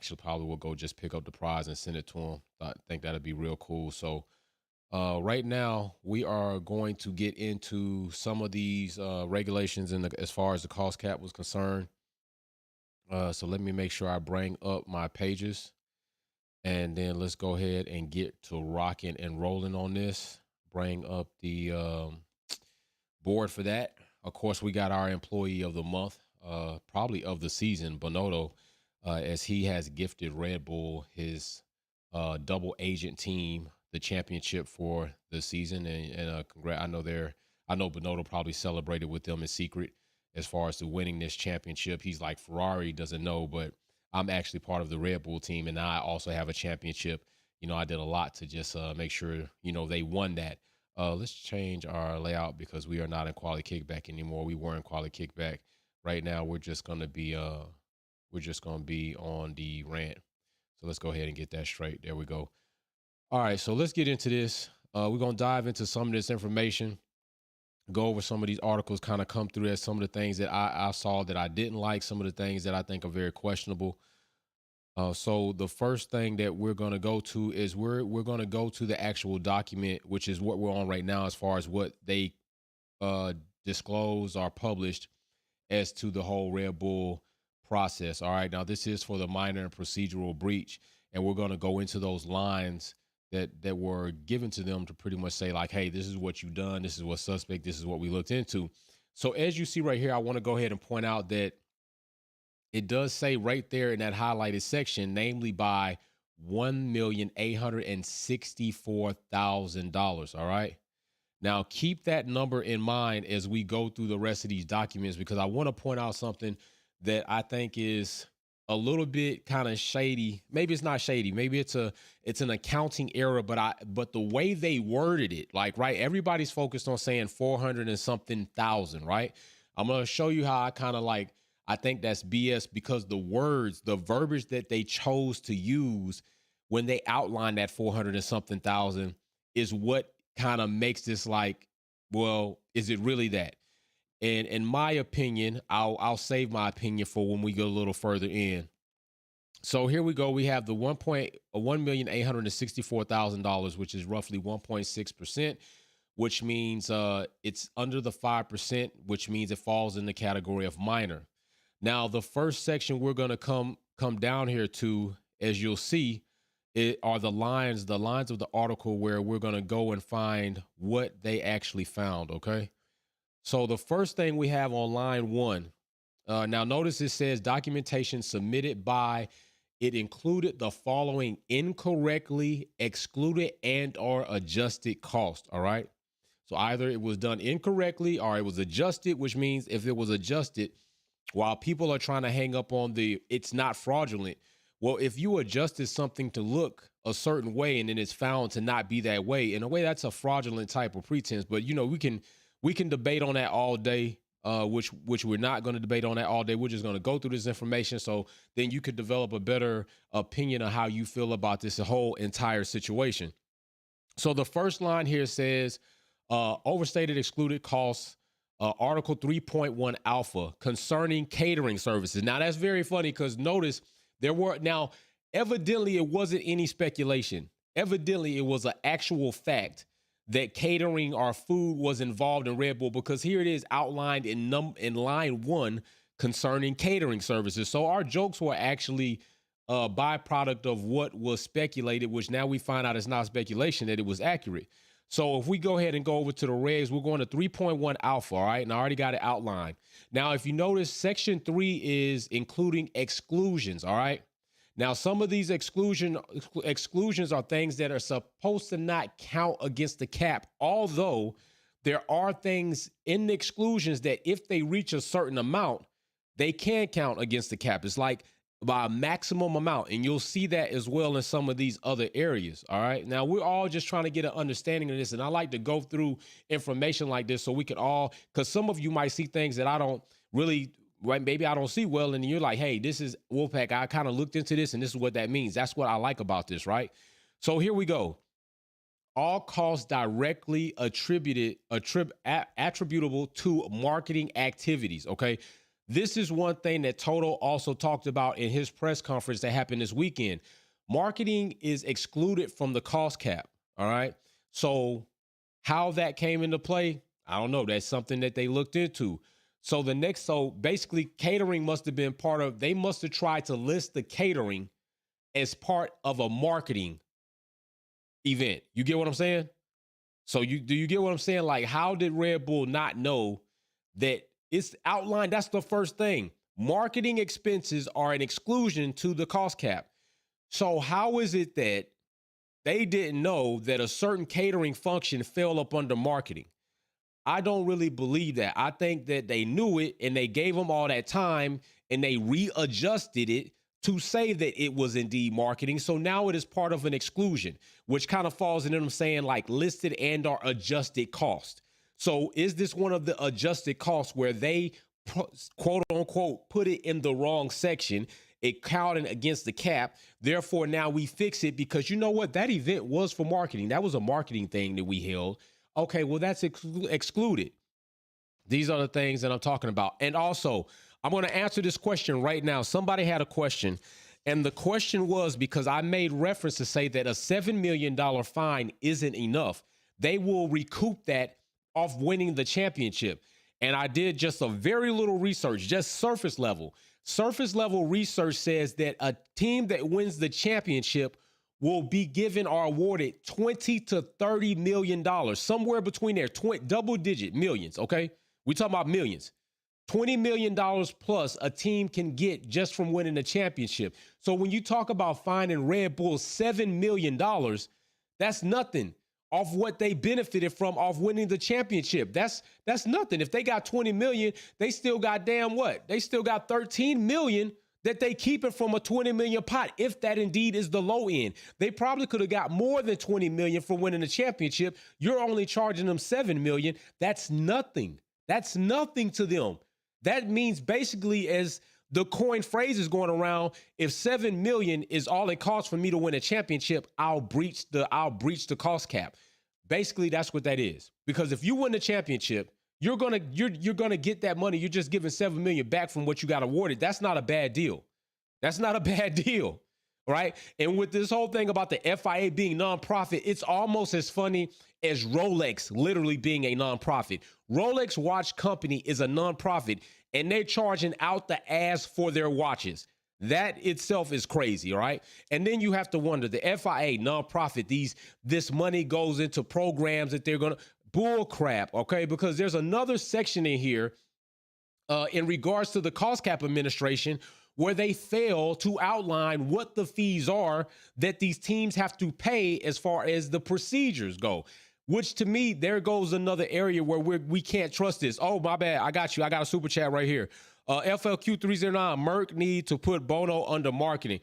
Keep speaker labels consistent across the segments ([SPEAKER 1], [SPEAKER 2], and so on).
[SPEAKER 1] actually probably will go just pick up the prize and send it to him. I think that'd be real cool. So right now, we are going to get into some of these regulations as far as the cost cap was concerned. So let me make sure I bring up my pages, and then let's go ahead and get to rocking and rolling on this. Bring up the board for that. Of course, we got our employee of the month, probably of the season, Bonotto, as he has gifted Red Bull his double agent team the championship for the season. And I know Bonotto probably celebrated with them in secret as far as to winning this championship. He's like Ferrari doesn't know, but I'm actually part of the Red Bull team, and I also have a championship. I did a lot to just make sure they won that. Let's change our layout because we are not in quality kickback anymore. We were in quality kickback. Right now, we're just gonna be on the rant. So let's go ahead and get that straight. There we go. All right, so let's get into this. We're gonna dive into some of this information, go over some of these articles, kind of come through as some of the things that I saw that I didn't like, some of the things that I think are very questionable. So the first thing that we're going to go to is we're going to go to the actual document, which is what we're on right now, as far as what they uh, disclose or published as to the whole Red Bull process. All right, now this is for the minor and procedural breach, and we're going to go into those lines that were given to them to pretty much say like, hey, this is what you've done, this is what suspect, this is what we looked into. So as you see right here, I want to go ahead and point out that it does say right there in that highlighted section, namely by $1,864,000. All right. Now, keep that number in mind as we go through the rest of these documents, because I want to point out something that I think is a little bit kind of shady. Maybe it's not shady. Maybe it's an accounting error, but the way they worded it, like, right, everybody's focused on saying 400 and something thousand, right? I'm going to show you how I think that's BS, because the verbiage that they chose to use when they outlined that 400 and something thousand is what kind of makes this like, well, is it really that? And in my opinion, I'll save my opinion for when we go a little further in. So here we go. We have the $1,864,000, which is roughly 1.6%, which means it's under the 5%, which means it falls in the category of minor. Now, the first section we're going to come down here to, as you'll see, it are the lines of the article where we're going to go and find what they actually found. Okay. So the first thing we have on line one, now notice it says documentation submitted by, it included the following incorrectly excluded and or adjusted cost. All right. So either it was done incorrectly or it was adjusted, which means if it was adjusted, while people are trying to hang up on it's not fraudulent. Well, if you adjusted something to look a certain way and then it's found to not be that way, in a way that's a fraudulent type of pretense. But we can debate on that all day, which we're not going to debate on that all day. We're just going to go through this information so then you could develop a better opinion of how you feel about this whole entire situation. So the first line here says overstated excluded costs. Article 3.1 alpha concerning catering services. Now that's very funny because notice evidently it wasn't any speculation. Evidently it was an actual fact that catering or food was involved in Red Bull, because here it is outlined in line one concerning catering services. So our jokes were actually a byproduct of what was speculated, which now we find out it's not speculation, that it was accurate. So if we go ahead and go over to the regs, we're going to 3.1 alpha, all right? And I already got it outlined. Now, if you notice, section 3 is including exclusions, all right? Now, some of these exclusions are things that are supposed to not count against the cap, although there are things in the exclusions that if they reach a certain amount, they can count against the cap. It's like by a maximum amount, and you'll see that as well in some of these other areas. All right. Now, we're all just trying to get an understanding of this, and I like to go through information like this so we can all, because some of you might see things that I don't really, right? Maybe I don't see well, and you're like, hey, this is Wolfpack. I kind of looked into this, and this is what that means. That's what I like about this, right? So here we go. All costs directly attributable to marketing activities. Okay. This is one thing that Toto also talked about in his press conference that happened this weekend. Marketing is excluded from the cost cap. All right. So, how that came into play, I don't know. That's something that they looked into. So basically, catering must have been part of, they must have tried to list the catering as part of a marketing event. You get what I'm saying? So do you get what I'm saying? Like, how did Red Bull not know that it's outlined? That's the first thing. Marketing expenses are an exclusion to the cost cap. So how is it that they didn't know that a certain catering function fell up under marketing? I don't really believe that. I think that they knew it and they gave them all that time and they readjusted it to say that it was indeed marketing. So now it is part of an exclusion, which kind of falls into them saying like listed and or adjusted cost. So is this one of the adjusted costs where they quote unquote put it in the wrong section? It counted against the cap. Therefore, now we fix it because you know what? That event was for marketing. That was a marketing thing that we held. Okay, well, that's excluded. These are the things that I'm talking about. And also, I'm going to answer this question right now. Somebody had a question, and the question was because I made reference to say that a $7 million fine isn't enough. They will recoup that off winning the championship. And I did just a very little research, just surface level. Surface level research says that a team that wins the championship will be given or awarded $20 to $30 million, somewhere between there, double-digit millions, okay? We talking about millions. $20 million plus a team can get just from winning the championship. So when you talk about finding Red Bull $7 million, that's nothing off what they benefited from off winning the championship. That's nothing. If they got 20 million, they still got damn what? They still got 13 million that they keep it from a 20 million pot, if that indeed is the low end. They probably could have got more than 20 million for winning the championship. You're only charging them 7 million. That's nothing. That's nothing to them. That means basically, as the coin phrase is going around, if 7 million is all it costs for me to win a championship, I'll breach the cost cap. Basically, that's what that is. Because if you win the championship, you're gonna get that money. You're just giving 7 million back from what you got awarded. That's not a bad deal. That's not a bad deal, right? And with this whole thing about the FIA being nonprofit, it's almost as funny as Rolex literally being a nonprofit. Rolex Watch Company is a nonprofit, and they're charging out the ass for their watches. That itself is crazy, all right? And then you have to wonder, the FIA, nonprofit, this money goes into programs that they're going to, bull crap, okay? Because there's another section in here in regards to the cost cap administration where they fail to outline what the fees are that these teams have to pay as far as the procedures go. Which to me, there goes another area where we can't trust this. Oh, my bad. I got you. I got a super chat right here. FLQ309, Merck need to put Bono under marketing.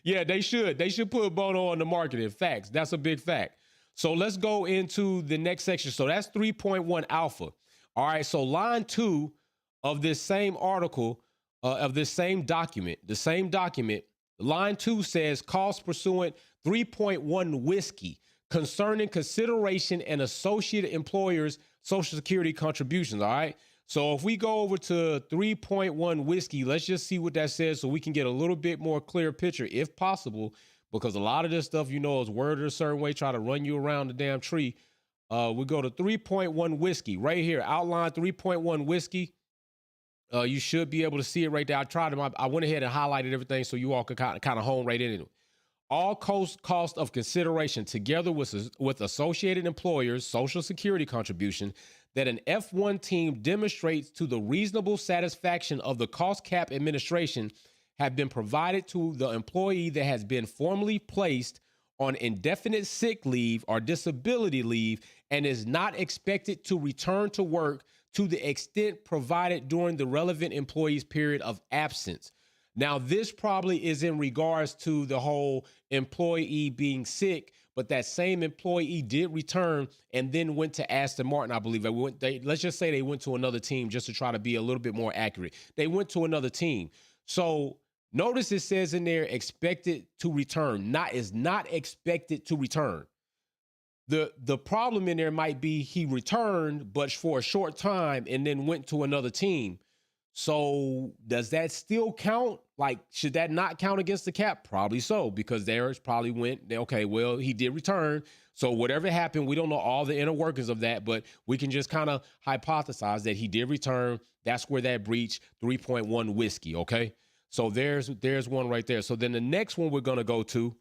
[SPEAKER 1] Yeah, they should. They should put Bono under marketing. Facts. That's a big fact. So let's go into the next section. So that's 3.1 alpha. All right. So line 2 of this same article, of this same document, line 2 says cost pursuant 3.1 whiskey concerning consideration and associated employers' Social Security contributions. All right. So if we go over to 3.1 whiskey, let's just see what that says so we can get a little bit more clear picture, if possible, because a lot of this stuff, you know, is worded a certain way, try to run you around the damn tree. We go to 3.1 whiskey right here, outline 3.1 whiskey. You should be able to see it right there. I went ahead and highlighted everything so you all could kind of hone right into it. All cost of consideration together with associated employers' Social Security contribution that an F1 team demonstrates to the reasonable satisfaction of the cost cap administration have been provided to the employee that has been formally placed on indefinite sick leave or disability leave and is not expected to return to work to the extent provided during the relevant employee's period of absence. Now, this probably is in regards to the whole employee being sick, but that same employee did return and then went to Aston Martin, I believe. Let's just say they went to another team just to try to be a little bit more accurate. They went to another team. So notice it says in there expected to return, is not expected to return. The problem in there might be he returned, but for a short time and then went to another team. So does that still count? Like, should that not count against the cap? Probably so, because theirs probably went, okay, well, he did return. So whatever happened, we don't know all the inner workings of that, but we can just kind of hypothesize that he did return. That's where that breach 3.1 whiskey, okay? So there's one right there. So then the next one we're going to go to,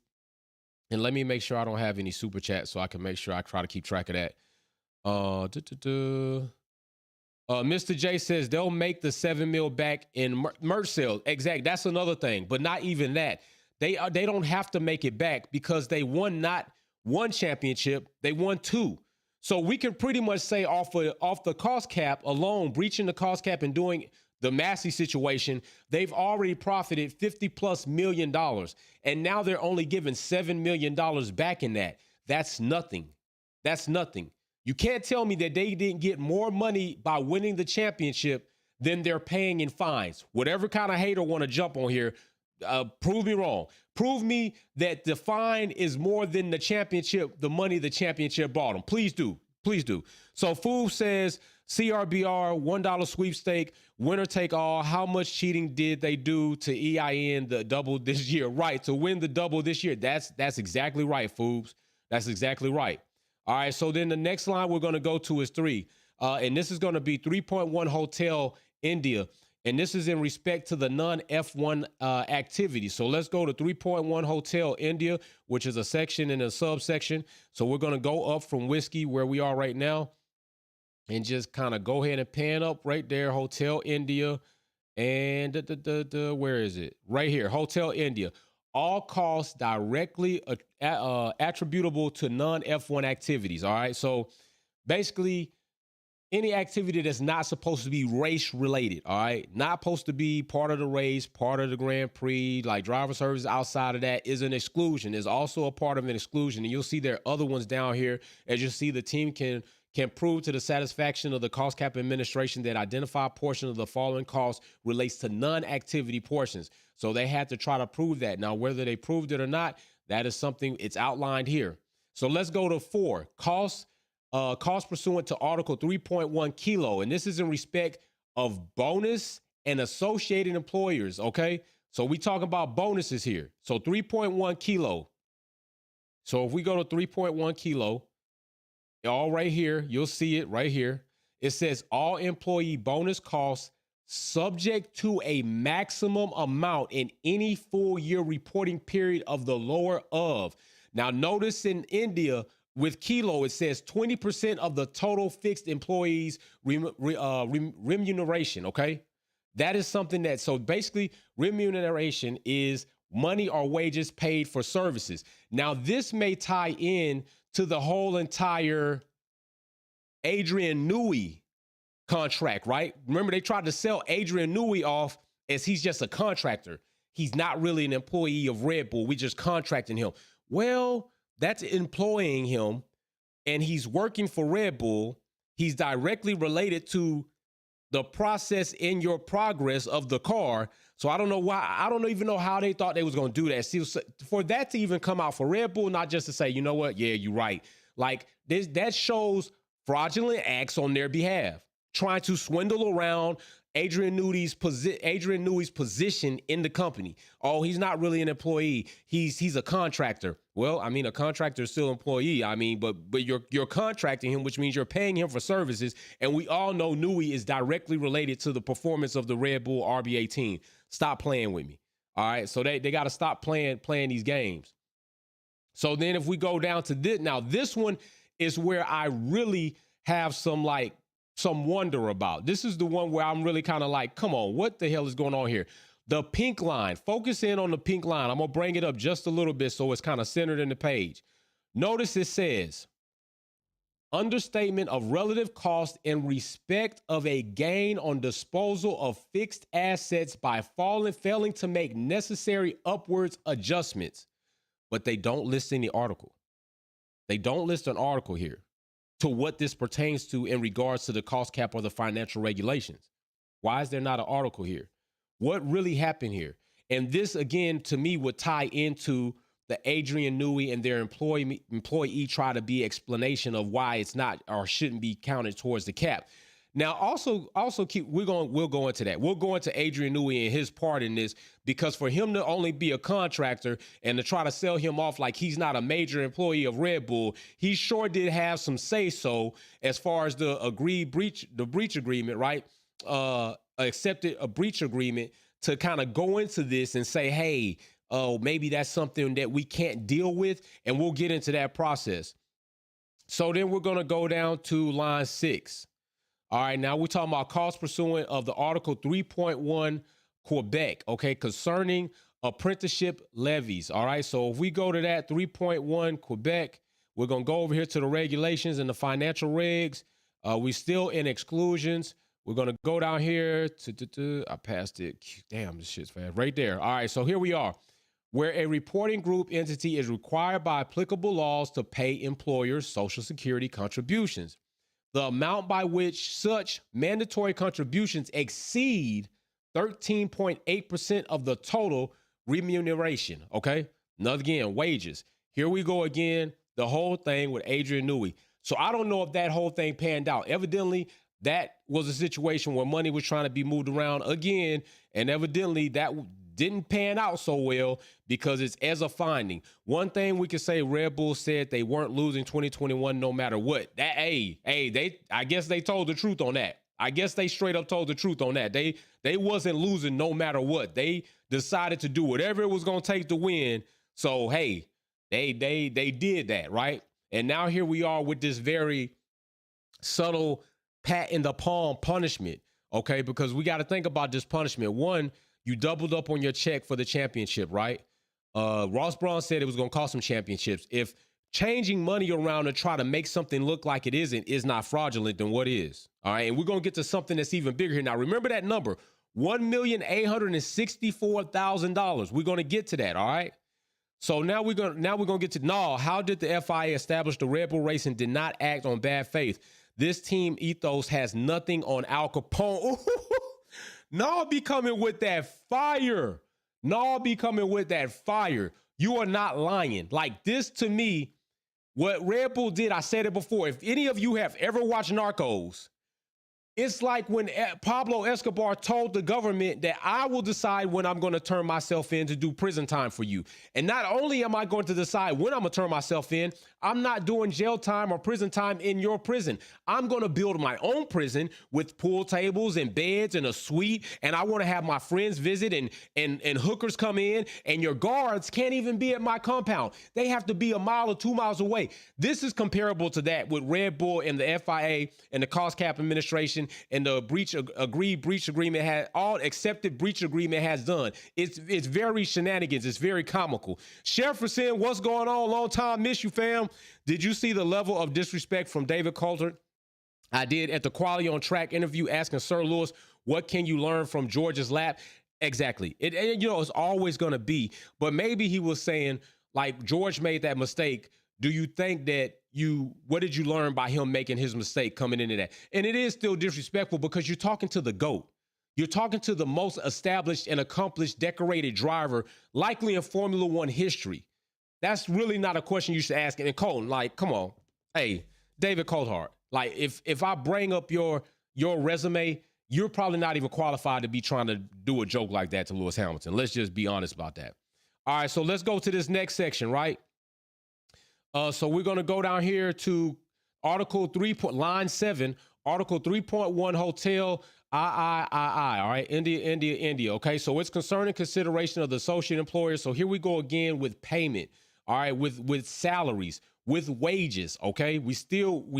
[SPEAKER 1] and let me make sure I don't have any super chats so I can make sure I try to keep track of that. Mr. J says they'll make the $7 million back in merch sales. Exactly. That's another thing, but not even that. They don't have to make it back because they won not one championship, they won two. So we can pretty much say off the cost cap alone, breaching the cost cap and doing the Massey situation, they've already profited $50+ million. And now they're only giving $7 million back in that. That's nothing. That's nothing. You can't tell me that they didn't get more money by winning the championship than they're paying in fines. Whatever kind of hater want to jump on here, prove me wrong. Prove me that the fine is more than the championship, the money the championship brought them. Please do. Please do. So Food says CRBR, $1 sweepstake, winner take all. How much cheating did they do to EIN the double this year? Right, to win the double this year. That's exactly right, Foobs. That's exactly right. All right, so then the next line we're going to go to is 3. And this is going to be 3.1 Hotel India. And this is in respect to the non-F1 activity. So let's go to 3.1 Hotel India, which is a section and a subsection. So we're going to go up from whiskey where we are right now and just kind of go ahead and pan up right there, Hotel India. And where is it? Right here, Hotel India. All costs directly attributable to non-F1 activities, all right? So basically, any activity that's not supposed to be race-related, all right? Not supposed to be part of the race, part of the Grand Prix, like driver service outside of that is an exclusion. Is also a part of an exclusion. And you'll see there are other ones down here. As you see, the team can prove to the satisfaction of the cost cap administration that identified portion of the following costs relates to non-activity portions. So they had to try to prove that. Now, whether they proved it or not, that is something it's outlined here. So let's go to 4. Cost pursuant to Article 3.1 Kilo. And this is in respect of bonus and associated employers, okay? So we talk about bonuses here. So 3.1 Kilo. So if we go to 3.1 Kilo, all right here, you'll see it right here. It says all employee bonus costs subject to a maximum amount in any full year reporting period of the lower of. Now, notice in India with Kilo, it says 20% of the total fixed employees remuneration, okay? That is something that, so basically remuneration is money or wages paid for services. Now, this may tie in to the whole entire Adrian Newey contract, right? Remember, they tried to sell Adrian Newey off as he's just a contractor. He's not really an employee of Red Bull. We just contracting him. Well, that's employing him, and he's working for Red Bull. He's directly related to the process in your progress of the car. So I don't know why. I don't even know how they thought they was going to do that. See, for that to even come out for Red Bull, not just to say, you know what? Yeah, you're right. Like this, that shows fraudulent acts on their behalf, trying to swindle around Adrian Newey's position in the company. Oh, he's not really an employee. He's a contractor. Well, I mean, a contractor is still an employee. I mean, but you're contracting him, which means you're paying him for services. And we all know Newey is directly related to the performance of the Red Bull RBA team. Stop playing with me. All right. So they got to stop playing these games. So then if we go down to this, now this one is where I really have some wonder about. This is the one where I'm really kind of like, come on, what the hell is going on here? The pink line, focus in on the pink line. I'm going to bring it up just a little bit so it's kind of centered in the page. Notice it says, understatement of relative cost in respect of a gain on disposal of fixed assets by failing to make necessary upwards adjustments. But they don't list any article. They don't list an article here to what this pertains to in regards to the cost cap or the financial regulations. Why is there not an article here? What really happened here? And this, again, to me, would tie into the Adrian Newey and their employee try to be explanation of why it's not or shouldn't be counted towards the cap. Now, also keep we'll go into that. We'll go into Adrian Newey and his part in this, because for him to only be a contractor and to try to sell him off like he's not a major employee of Red Bull, he sure did have some say so as far as the breach agreement, right? Accepted a breach agreement to kind of go into this and say, hey, maybe that's something that we can't deal with, and we'll get into that process. So then we're gonna go down to line 6. All right, now we're talking about cost pursuant of the Article 3.1 Quebec, okay, concerning apprenticeship levies. All right, so if we go to that 3.1 Quebec, we're going to go over here to the regulations and the financial regs. We still in exclusions. We're going to go down here to, I passed it. Damn, this shit's fast. Right there. All right, so here we are. Where a reporting group entity is required by applicable laws to pay employers Social Security contributions. The amount by which such mandatory contributions exceed 13.8% of the total remuneration, okay? Now again, wages. Here we go again, the whole thing with Adrian Newey. So I don't know if that whole thing panned out. Evidently, that was a situation where money was trying to be moved around again, and evidently that didn't pan out so well because it's as a finding. One thing we can say, Red Bull said they weren't losing 2021 no matter what. That I guess they told the truth on that. I guess they straight up told the truth on that. They wasn't losing no matter what. They decided to do whatever it was going to take to win. So hey, they did that, right? And now here we are with this very subtle pat in the palm punishment, okay? Because we got to think about this punishment. One, you doubled up on your check for the championship, right? Ross Braun said it was going to cost some championships. If changing money around to try to make something look like it isn't is not fraudulent, then what is? All right, and we're going to get to something that's even bigger here. Now, remember that number, $1,864,000. We're going to get to that, all right? So now we're going to get to, how did the FIA establish the Red Bull Racing did not act on bad faith? This team ethos has nothing on Al Capone. No, be coming with that fire. No, be coming with that fire. You are not lying. Like this to me, what Red Bull did, I said it before. If any of you have ever watched Narcos, it's like when Pablo Escobar told the government that I will decide when I'm going to turn myself in to do prison time for you. And not only am I going to decide when I'm going to turn myself in, I'm not doing jail time or prison time in your prison. I'm going to build my own prison with pool tables and beds and a suite. And I want to have my friends visit and hookers come in, and your guards can't even be at my compound. They have to be a mile or 2 miles away. This is comparable to that with Red Bull and the FIA and the cost cap administration and the breach agreement has all accepted breach agreement has done. It's very shenanigans. It's very comical. Jefferson, what's going on? Long time miss you, fam. Did you see the level of disrespect from David Coulthard? I did at the Quality on Track interview asking Sir Lewis, what can you learn from George's lap? Exactly. It's always going to be, but maybe he was saying like George made that mistake. Do you think that what did you learn by him making his mistake coming into that? And it is still disrespectful because you're talking to the GOAT. You're talking to the most established and accomplished decorated driver, likely in Formula One history. That's really not a question you should ask. And Colton, like, come on. Hey, David Coulthard, like if I bring up your resume, you're probably not even qualified to be trying to do a joke like that to Lewis Hamilton. Let's just be honest about that. All right, so let's go to this next section, right? So we're going to go down here to Article 3, line 7, Article 3.1 Hotel III, all right, India. Okay, so it's concerning consideration of the associate employer. So here we go again with payment, all right, with salaries, with wages, okay? We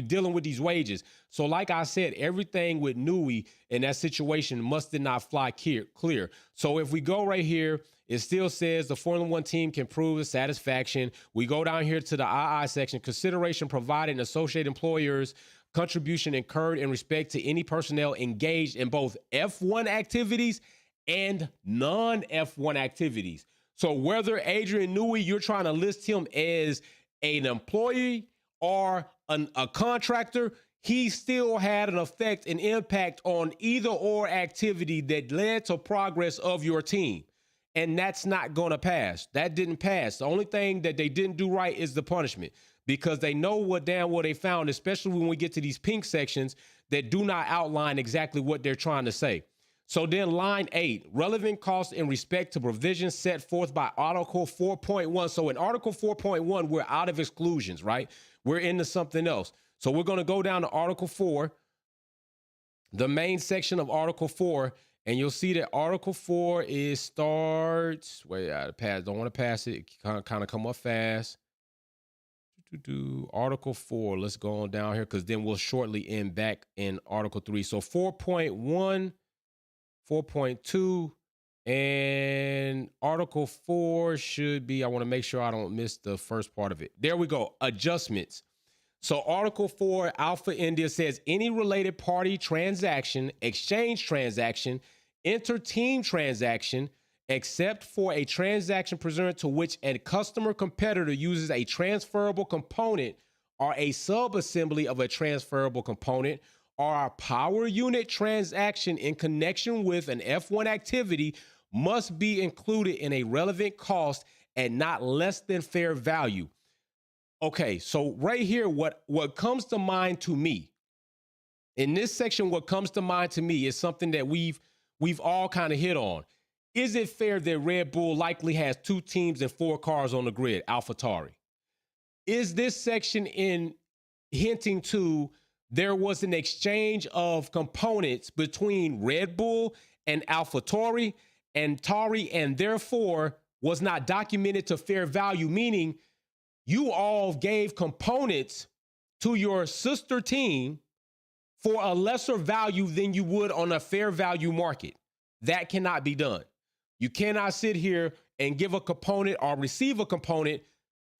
[SPEAKER 1] dealing with these wages. So like I said, everything with Newey in that situation must did not fly clear. So if we go right here, it still says the Formula One team can prove the satisfaction. We go down here to the II section, consideration provided and associate employers, contribution incurred in respect to any personnel engaged in both F1 activities and non-F1 activities. So whether Adrian Newey, you're trying to list him as an employee or a contractor, he still had an effect and impact on either or activity that led to progress of your team. and that's not going to pass. That didn't pass. The only thing that they didn't do right is the punishment, because they know what damn well they found, especially when we get to these pink sections that do not outline exactly what they're trying to say. So then line 8, relevant costs in respect to provisions set forth by Article 4.1. So in Article 4.1, we're out of exclusions, right? We're into something else. So we're going to go down to Article 4, the main section of Article 4, and you'll see that Article 4 starts, wait, I don't want to pass it. Kind of come up fast. Article 4, let's go on down here, because then we'll shortly end back in Article 3. So 4.1, 4.2, and Article 4 should be, I want to make sure I don't miss the first part of it. There we go, adjustments. So Article 4, Alpha India says any related party transaction, exchange transaction, inter-team transaction, except for a transaction pursuant to which a customer competitor uses a transferable component or a subassembly of a transferable component, or a power unit transaction in connection with an F1 activity, must be included in a relevant cost and not less than fair value. Okay, so right here, what comes to mind to me in this section, what comes to mind to me is something that we've all kind of hit on. Is it fair that Red Bull likely has 2 teams and 4 cars on the grid, AlphaTauri? Is this section in hinting to there was an exchange of components between Red Bull and AlphaTauri, and therefore was not documented to fair value, meaning you all gave components to your sister team for a lesser value than you would on a fair value market? That cannot be done. You cannot sit here and give a component or receive a component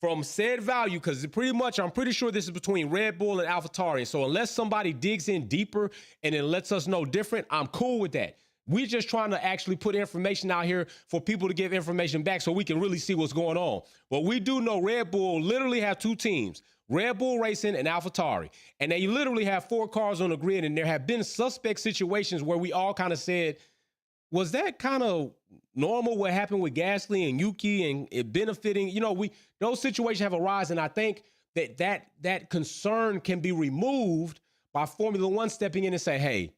[SPEAKER 1] from said value, because pretty much, I'm pretty sure this is between Red Bull and AlphaTauri. So unless somebody digs in deeper and it lets us know different, I'm cool with that. We're just trying to actually put information out here for people to give information back so we can really see what's going on. But we do know Red Bull literally have 2 teams, Red Bull Racing and AlphaTauri. And they literally have 4 cars on the grid. And there have been suspect situations where we all kind of said, was that kind of normal what happened with Gasly and Yuki and it benefiting? You know, those situations have arisen. And I think that concern can be removed by Formula One stepping in and say, hey,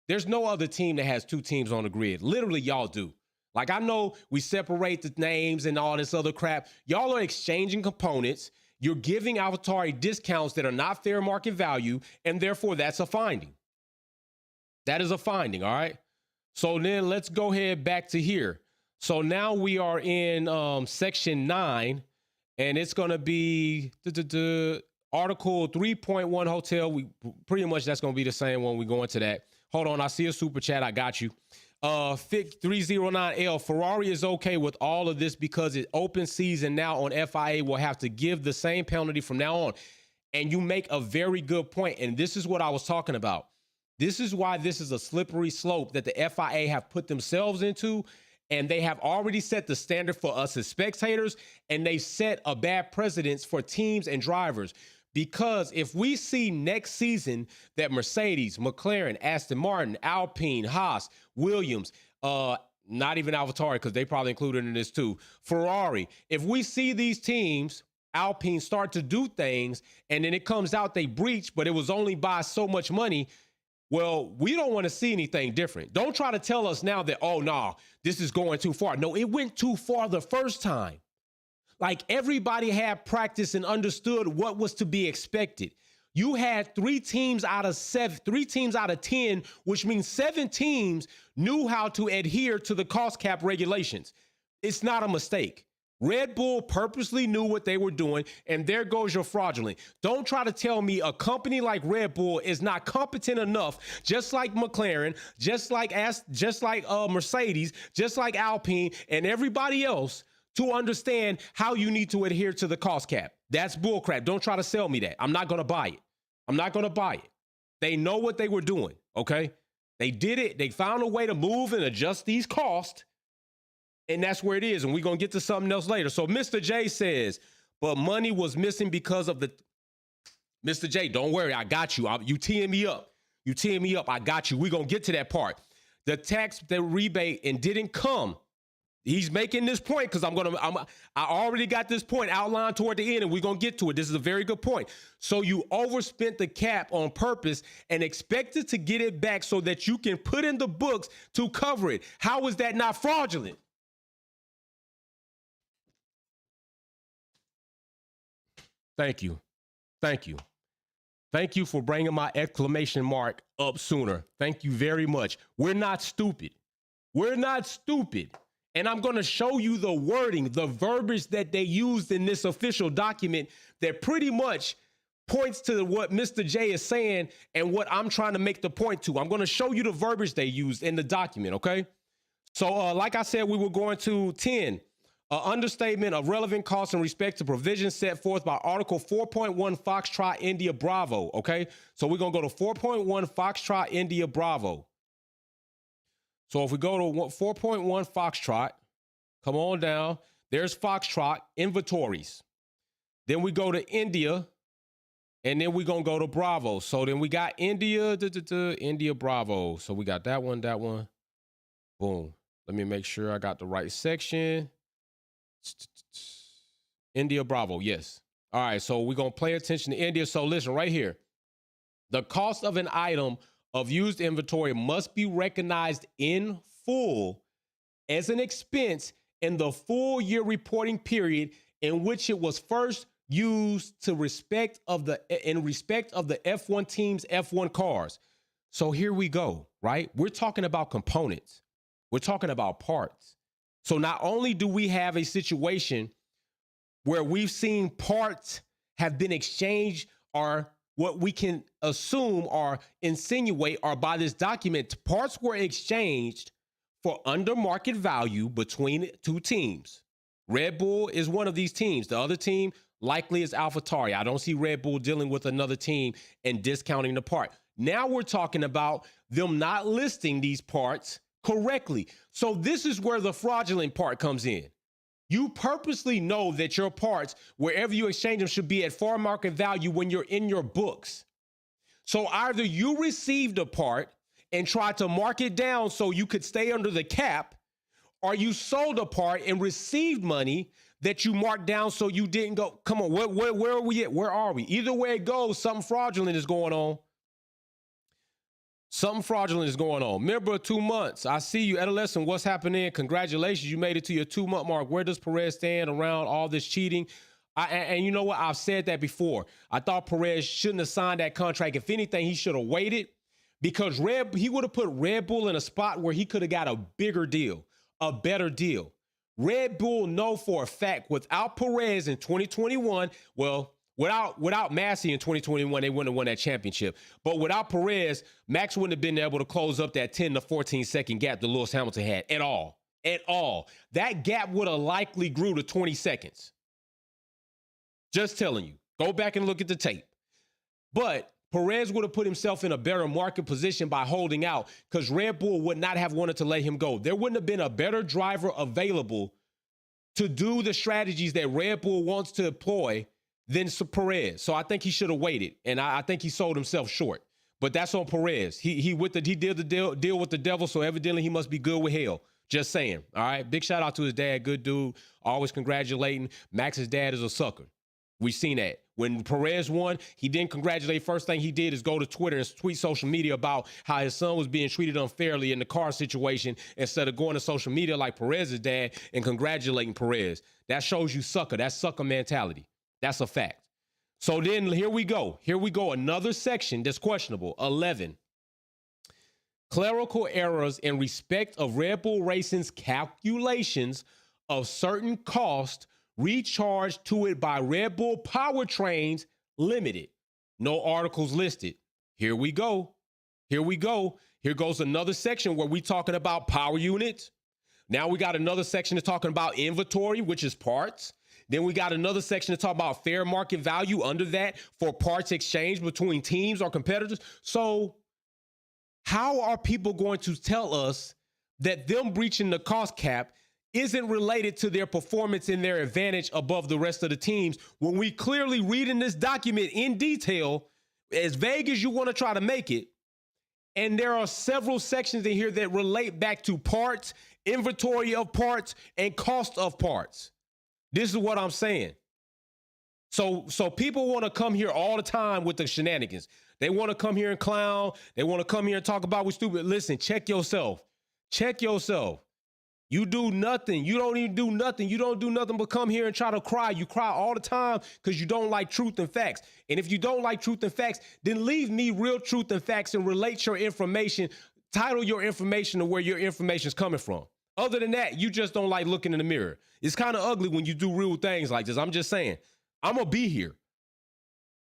[SPEAKER 1] there's no other team that has 2 teams on the grid. Literally, y'all do. Like, I know we separate the names and all this other crap. Y'all are exchanging components. You're giving AlphaTauri discounts that are not fair market value, and therefore that's a finding. That is a finding, all right? So then let's go ahead back to here. So now we are in section 9, and it's going to be Article 3.1 hotel. Pretty much that's going to be the same when we go into that. Hold on, I see a super chat. I got you. FIC 309L, Ferrari is okay with all of this because it's open season now on FIA will have to give the same penalty from now on. And you make a very good point. And this is what I was talking about. This is why this is a slippery slope that the FIA have put themselves into. And they have already set the standard for us as spectators. And they set a bad precedence for teams and drivers. Because if we see next season that Mercedes, McLaren, Aston Martin, Alpine, Haas, Williams, not even AlphaTauri because they probably included in this too, Ferrari, if we see these teams, Alpine, start to do things and then it comes out they breach, but it was only by so much money, well, we don't want to see anything different. Don't try to tell us now that, oh, no, this is going too far. No, it went too far the first time. Like everybody had practice and understood what was to be expected. You had 3 teams out of 10, which means 7 teams knew how to adhere to the cost cap regulations. It's not a mistake. Red Bull purposely knew what they were doing, and there goes your fraudulent. Don't try to tell me a company like Red Bull is not competent enough, just like McLaren, just like Mercedes, just like Alpine, and everybody else, to understand how you need to adhere to the cost cap. That's bullcrap. Don't try to sell me that. I'm not going to buy it. I'm not going to buy it. They know what they were doing, okay? They did it. They found a way to move and adjust these costs, and that's where it is, and we're going to get to something else later. So Mr. J says, but money was missing because of the... Mr. J, don't worry. I got you. You teeing me up. You teeing me up. I got you. We're going to get to that part. The tax, the rebate, and didn't come He's making this point because I already got this point outlined toward the end, and we're gonna get to it. This is a very good point. So you overspent the cap on purpose and expected to get it back so that you can put in the books to cover it. How is that not fraudulent? Thank you. Thank you. Thank you for bringing my exclamation mark up sooner. Thank you very much. We're not stupid. We're not stupid. And I'm going to show you the wording, the verbiage that they used in this official document that pretty much points to what Mr. J is saying and what I'm trying to make the point to. I'm going to show you the verbiage they used in the document, okay? So like I said, we were going to 10, understatement of relevant costs in respect to provisions set forth by Article 4.1 Foxtrot India Bravo, okay? So we're going to go to 4.1 Foxtrot India Bravo. So if we go to 4.1 Foxtrot, come on down. There's Foxtrot inventories. Then we go to India, and then we're going to go to Bravo. So then we got India, India Bravo. So we got that one. Boom. Let me make sure I got the right section. India Bravo, yes. All right, so we're going to pay attention to India. So listen right here. The cost of an item of used inventory must be recognized in full as an expense in the full year reporting period in which it was first used in respect of the F1 team's F1 cars. So here we go, right? We're talking about components. We're talking about parts. So not only do we have a situation where we've seen parts have been exchanged, or what we can assume or insinuate are by this document, parts were exchanged for under market value between two teams. Red Bull is one of these teams. The other team likely is AlphaTauri. I don't see Red Bull dealing with another team and discounting the part. Now we're talking about them not listing these parts correctly. So this is where the fraudulent part comes in. You purposely know that your parts, wherever you exchange them, should be at fair market value when you're in your books. So either you received a part and tried to mark it down so you could stay under the cap, or you sold a part and received money that you marked down so you didn't go. Come on, where are we at? Where are we? Either way it goes, something fraudulent is going on. Something fraudulent is going on. Member of 2 months. I see you, adolescent. What's happening? Congratulations. You made it to your 2-month mark. Where does Perez stand around all this cheating? And you know what? I've said that before. I thought Perez shouldn't have signed that contract. If anything, he should have waited, because he would have put Red Bull in a spot where he could have got a bigger deal, a better deal. Red Bull know for a fact without Perez in 2021, well, Without Massey in 2021, they wouldn't have won that championship. But without Perez, Max wouldn't have been able to close up that 10 to 14 second gap that Lewis Hamilton had at all. At all. That gap would have likely grew to 20 seconds. Just telling you. Go back and look at the tape. But Perez would have put himself in a better market position by holding out, because Red Bull would not have wanted to let him go. There wouldn't have been a better driver available to do the strategies that Red Bull wants to employ than Perez. So I think he should have waited, and I think he sold himself short. But that's on Perez. He did the deal with the devil, so evidently he must be good with hell. Just saying. All right. Big shout out to his dad. Good dude. Always congratulating. Max's dad is a sucker. We've seen that. When Perez won, he didn't congratulate. First thing he did is go to Twitter and tweet social media about how his son was being treated unfairly in the car situation, instead of going to social media like Perez's dad and congratulating Perez. That shows you sucker. That's sucker mentality. That's a fact. So then here we go. Here we go. Another section that's questionable. 11. Clerical errors in respect of Red Bull Racing's calculations of certain costs recharged to it by Red Bull Powertrains Limited. No articles listed. Here we go. Here we go. Here goes another section where we talking about power units. Now we got another section that's talking about inventory, which is parts. Then we got another section to talk about fair market value under that for parts exchange between teams or competitors. So how are people going to tell us that them breaching the cost cap isn't related to their performance and their advantage above the rest of the teams, when we clearly read in this document in detail, as vague as you want to try to make it, and there are several sections in here that relate back to parts inventory of parts, and cost of parts. This is what I'm saying. So people want to come here all the time with the shenanigans. They want to come here and clown. They want to come here and talk about we stupid. Listen, check yourself. Check yourself. You do nothing. You don't even do nothing. You don't do nothing but come here and try to cry. You cry all the time because you don't like truth and facts. And if you don't like truth and facts, then leave me real truth and facts and relate your information. Title your information to where your information is coming from. Other than that, you just don't like looking in the mirror. It's kind of ugly when you do real things like this. I'm just saying, I'm going to be here.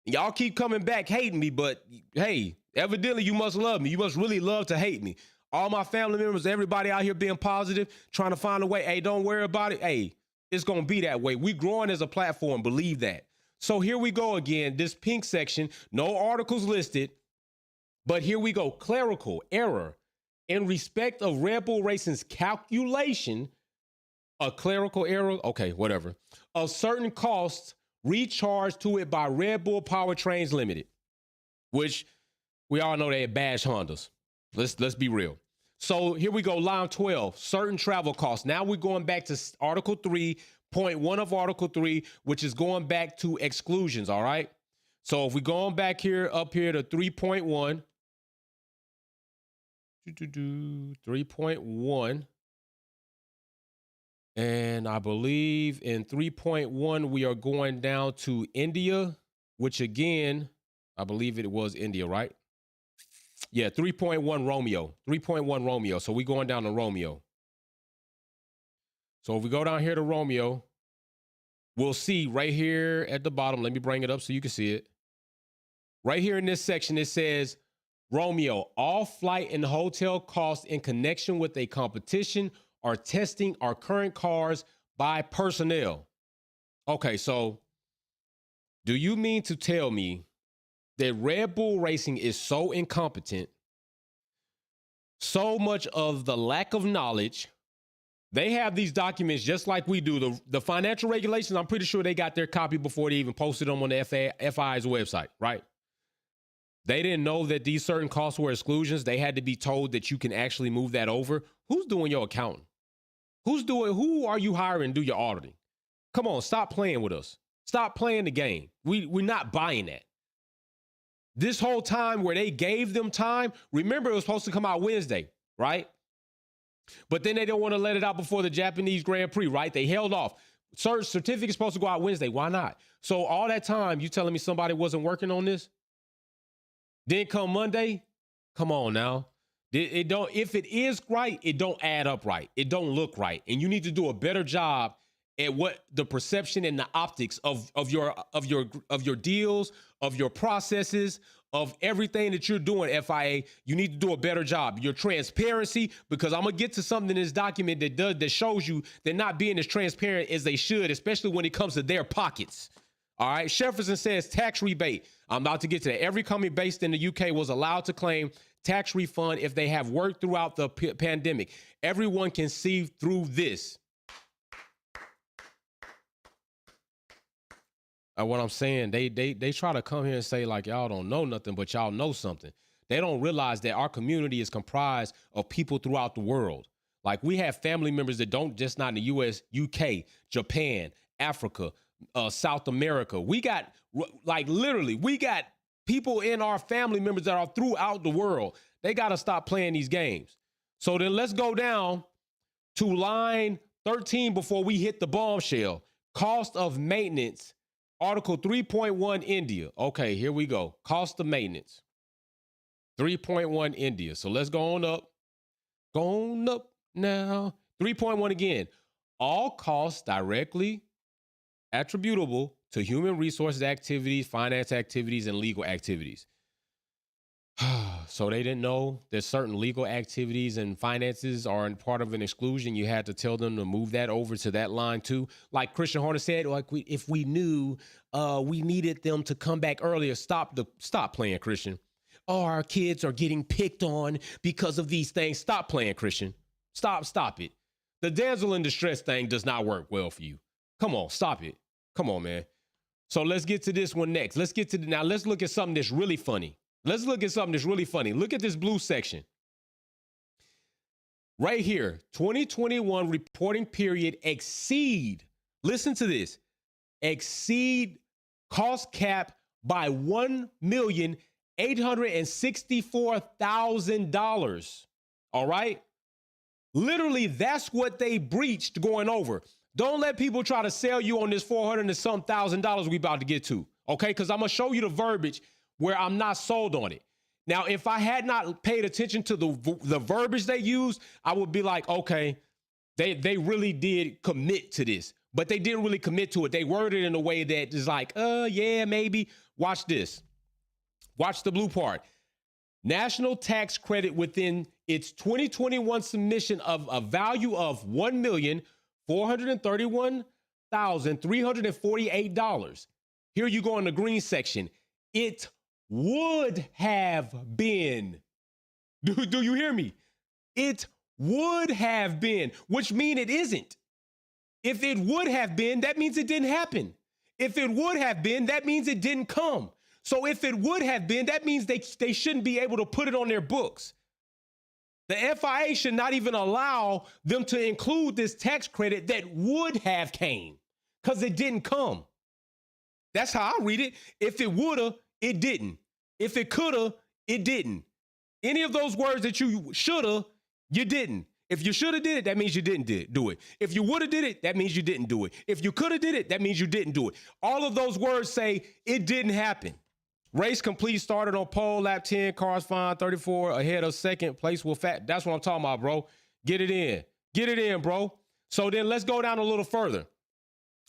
[SPEAKER 1] Y'all keep coming back hating me, but hey, evidently you must love me. You must really love to hate me. All my family members, everybody out here being positive, trying to find a way. Hey, don't worry about it. Hey, it's going to be that way. We growing as a platform. Believe that. So here we go again. This pink section, no articles listed, but here we go. Clerical error in respect of Red Bull Racing's calculation, a clerical error. Okay, whatever. Of certain costs recharged to it by Red Bull Powertrains Limited, which we all know they bash Hondas. Let's be real. So here we go. Line 12, certain travel costs. Now we're going back to Article 3.1 of Article 3, which is going back to exclusions. All right. So if we're going back here, up here to 3.1, 3.1. And I believe in 3.1, we are going down to India, which again, I believe it was India, right? Yeah, 3.1 Romeo, 3.1 Romeo. So we're going down to Romeo. So if we go down here to Romeo, we'll see right here at the bottom. Let me bring it up so you can see it. Right here in this section, it says, Romeo, all flight and hotel costs in connection with a competition or testing our current cars by personnel. Okay, so do you mean to tell me that Red Bull Racing is so incompetent, so much of the lack of knowledge? They have these documents just like we do. The financial regulations, I'm pretty sure they got their copy before they even posted them on the FI's website, right? They didn't know that these certain costs were exclusions. They had to be told that you can actually move that over. Who's doing your accounting? Who are you hiring to do your auditing? Come on, stop playing with us. Stop playing the game. We're not buying that. This whole time where they gave them time, remember it was supposed to come out Wednesday, right? But then they don't want to let it out before the Japanese Grand Prix, right? They held off. Certificate's supposed to go out Wednesday. Why not? So all that time, you telling me somebody wasn't working on this? Then come Monday, come on now. It don't. If it is right, it don't add up right. It don't look right, and you need to do a better job at what the perception and the optics of your deals, of your processes, of everything that you're doing. FIA, you need to do a better job. Your transparency, because I'm gonna get to something in this document that shows you they're not being as transparent as they should, especially when it comes to their pockets. All right, Jefferson says tax rebate. I'm about to get to that. Every company based in the UK was allowed to claim tax refund if they have worked throughout the pandemic. Everyone can see through this. What I'm saying, they try to come here and say like y'all don't know nothing, but y'all know something. They don't realize that our community is comprised of people throughout the world. Like we have family members that don't just not in the US, UK, Japan, Africa, South America. We got like literally, we got people in our family members that are throughout the world. They got to stop playing these games. So then let's go down to line 13 before we hit the bombshell. Cost of maintenance, Article 3.1 India. Okay, here we go. Cost of maintenance. 3.1 India. So let's go on up. Go on up now. 3.1 again. All costs directly attributable to human resources activities, finance activities, and legal activities. So they didn't know that certain legal activities and finances are part of an exclusion. You had to tell them to move that over to that line too. Like Christian Horner said, like if we knew we needed them to come back earlier, stop playing, Christian. Oh, our kids are getting picked on because of these things. Stop playing, Christian. Stop it. The damsel in distress thing does not work well for you. Come on, stop it. Come on, man. So let's get to this one next. Let's look at something that's really funny. Look at this blue section. Right here, 2021 reporting period listen to this, exceed cost cap by $1,864,000. All right? Literally, that's what they breached going over. Don't let people try to sell you on this $400 and some $1,000 we about to get to, okay? Because I'm going to show you the verbiage where I'm not sold on it. Now, if I had not paid attention to the verbiage they used, I would be like, okay, they really did commit to this, but they didn't really commit to it. They worded it in a way that is like, yeah, maybe. Watch this. Watch the blue part. National tax credit within its 2021 submission of a value of $1,431,348. Here you go in the green section. It would have been. Do you hear me? It would have been, which means it isn't. If it would have been, that means it didn't happen. If it would have been, that means it didn't come. So if it would have been, that means they shouldn't be able to put it on their books. The FIA should not even allow them to include this tax credit that would have came because it didn't come. That's how I read it. If it woulda, it didn't. If it coulda, it didn't. Any of those words that you shoulda, you didn't. If you shoulda did it, that means you didn't do it. If you woulda did it, that means you didn't do it. If you coulda did it, that means you didn't do it. All of those words say it didn't happen. Race complete, started on pole, lap 10, cars fine, 34 ahead of second place with fat. That's what I'm talking about, bro. Get it in. Get it in, bro. So then let's go down a little further.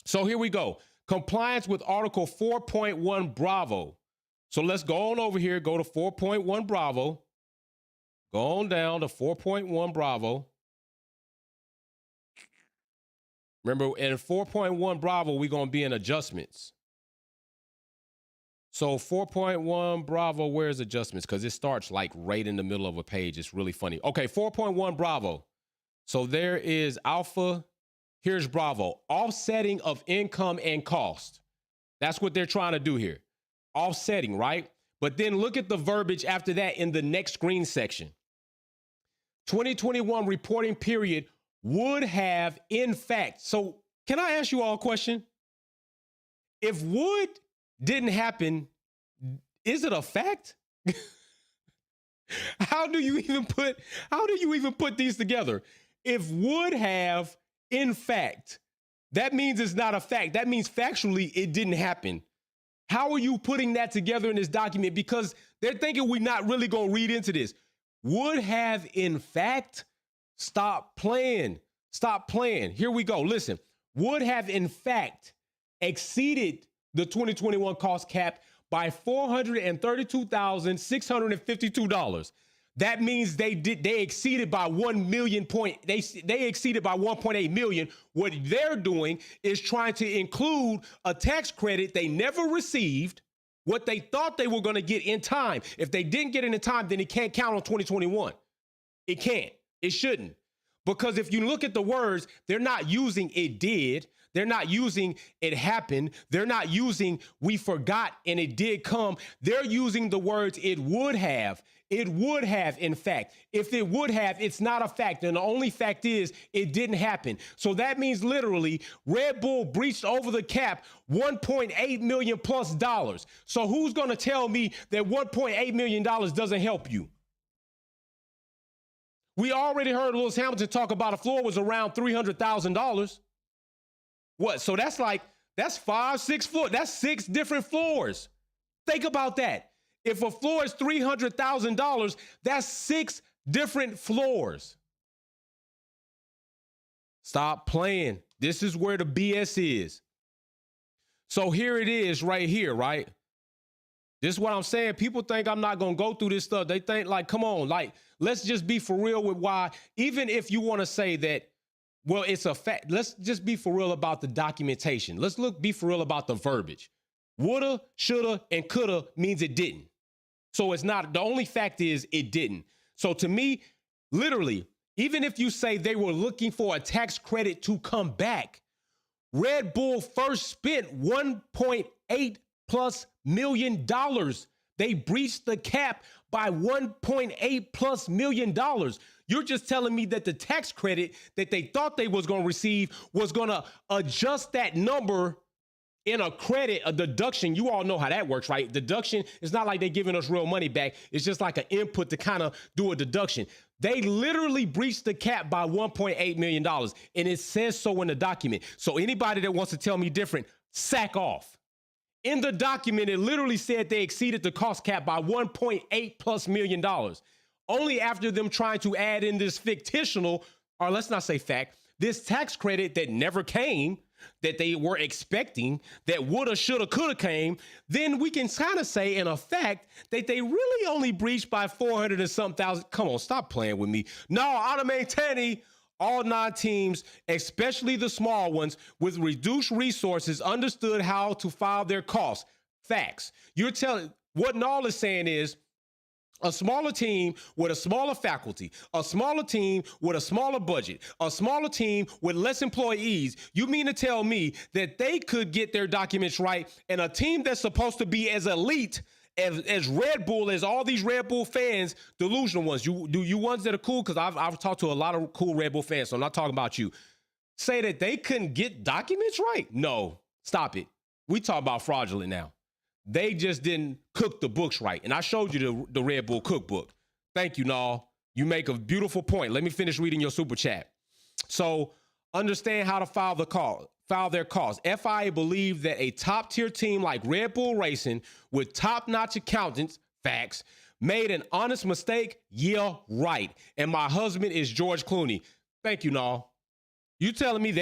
[SPEAKER 1] So here we go. Compliance with Article 4.1 Bravo. So let's go on over here, go to 4.1 Bravo. Go on down to 4.1 Bravo. Remember, in 4.1 Bravo, we're going to be in adjustments. So 4.1 Bravo, where's adjustments? Because it starts like right in the middle of a page. It's really funny. Okay, 4.1 Bravo. So there is alpha. Here's Bravo. Offsetting of income and cost. That's what they're trying to do here. Offsetting, right? But then look at the verbiage after that in the next green section. 2021 reporting period would have, in fact. So can I ask you all a question? If would didn't happen, is it a fact? How do you even put these together? If would have, in fact, that means it's not a fact. That means factually it didn't happen. How are you putting that together in this document? Because they're thinking we're not really going to read into this. Would have, in fact, stop playing. Stop playing. Here we go. Listen, would have, in fact, exceeded the 2021 cost cap by $432,652. That means they exceeded by 1 million point. They exceeded by 1.8 million. What they're doing is trying to include a tax credit they never received, what they thought they were going to get in time. If they didn't get it in time, then it can't count on 2021. It can't. It shouldn't. Because if you look at the words, they're not using it did. They're not using it happened. They're not using we forgot and it did come. They're using the words it would have. It would have, in fact. If it would have, it's not a fact. And the only fact is it didn't happen. So that means literally Red Bull breached over the cap $1.8 million plus dollars. So who's going to tell me that $1.8 million doesn't help you? We already heard Lewis Hamilton talk about a floor was around $300,000. What? So that's 5, 6 floors. That's 6 different floors. Think about that. If a floor is $300,000, that's 6 different floors. Stop playing. This is where the BS is. So here it is right here, right? This is what I'm saying. People think I'm not going to go through this stuff. They think like, come on, like, let's just be for real with why, even if you want to say that, well, it's a fact. Let's just be for real about the documentation. Let's be for real about the verbiage. Woulda, shoulda, and coulda means it didn't. So it's not, the only fact is it didn't. So to me, literally, even if you say they were looking for a tax credit to come back, Red Bull first spent $1.8+ million They breached the cap by $1.8 plus million. You're just telling me that the tax credit that they thought they was going to receive was going to adjust that number in a credit, a deduction. You all know how that works, right? Deduction, it's not like they're giving us real money back. It's just like an input to kind of do a deduction. They literally breached the cap by $1.8 million, and it says so in the document. So anybody that wants to tell me different, sack off. In the document, it literally said they exceeded the cost cap by $1.8 plus million. Only after them trying to add in this fictional, or let's not say fact, this tax credit that never came, that they were expecting, that woulda, shoulda, coulda came, then we can kind of say in effect that they really only breached by 400 and something thousand. Come on, stop playing with me. No, Automaintani, all 9 teams, especially the small ones with reduced resources, understood how to file their costs. Facts. You're telling, what Nall is saying is, a smaller team with a smaller faculty, a smaller team with a smaller budget, a smaller team with less employees. You mean to tell me that they could get their documents right, and a team that's supposed to be as elite as Red Bull, as all these Red Bull fans, delusional ones, you ones that are cool, because I've talked to a lot of cool Red Bull fans, so I'm not talking about you, say that they couldn't get documents right? No, stop it. We talk about fraudulent now. They just didn't cook the books right. And I showed you the Red Bull cookbook. Thank you, Nall. You make a beautiful point. Let me finish reading your super chat. So understand how to file their costs. FIA believed that a top-tier team like Red Bull Racing with top-notch accountants, facts, made an honest mistake? Yeah, right. And my husband is George Clooney. Thank you, Nall. You telling me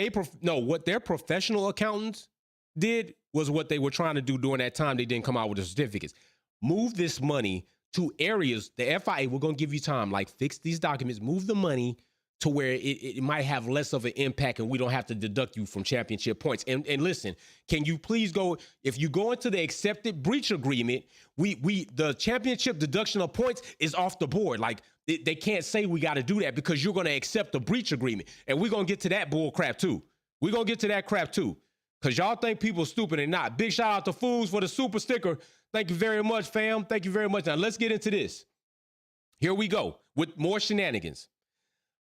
[SPEAKER 1] what their professional accountants did was what they were trying to do during that time. They didn't come out with the certificates. Move this money to areas. The FIA, we're going to give you time, like fix these documents, move the money to where it might have less of an impact and we don't have to deduct you from championship points. And listen, can you please go, if you go into the accepted breach agreement, the championship deduction of points is off the board. Like they can't say we got to do that because you're going to accept the breach agreement. And we're going to get to that bull crap too. We're going to get to that crap too. Because y'all think people stupid and not. Big shout out to Fools for the super sticker. Thank you very much, fam. Thank you very much. Now, let's get into this. Here we go with more shenanigans.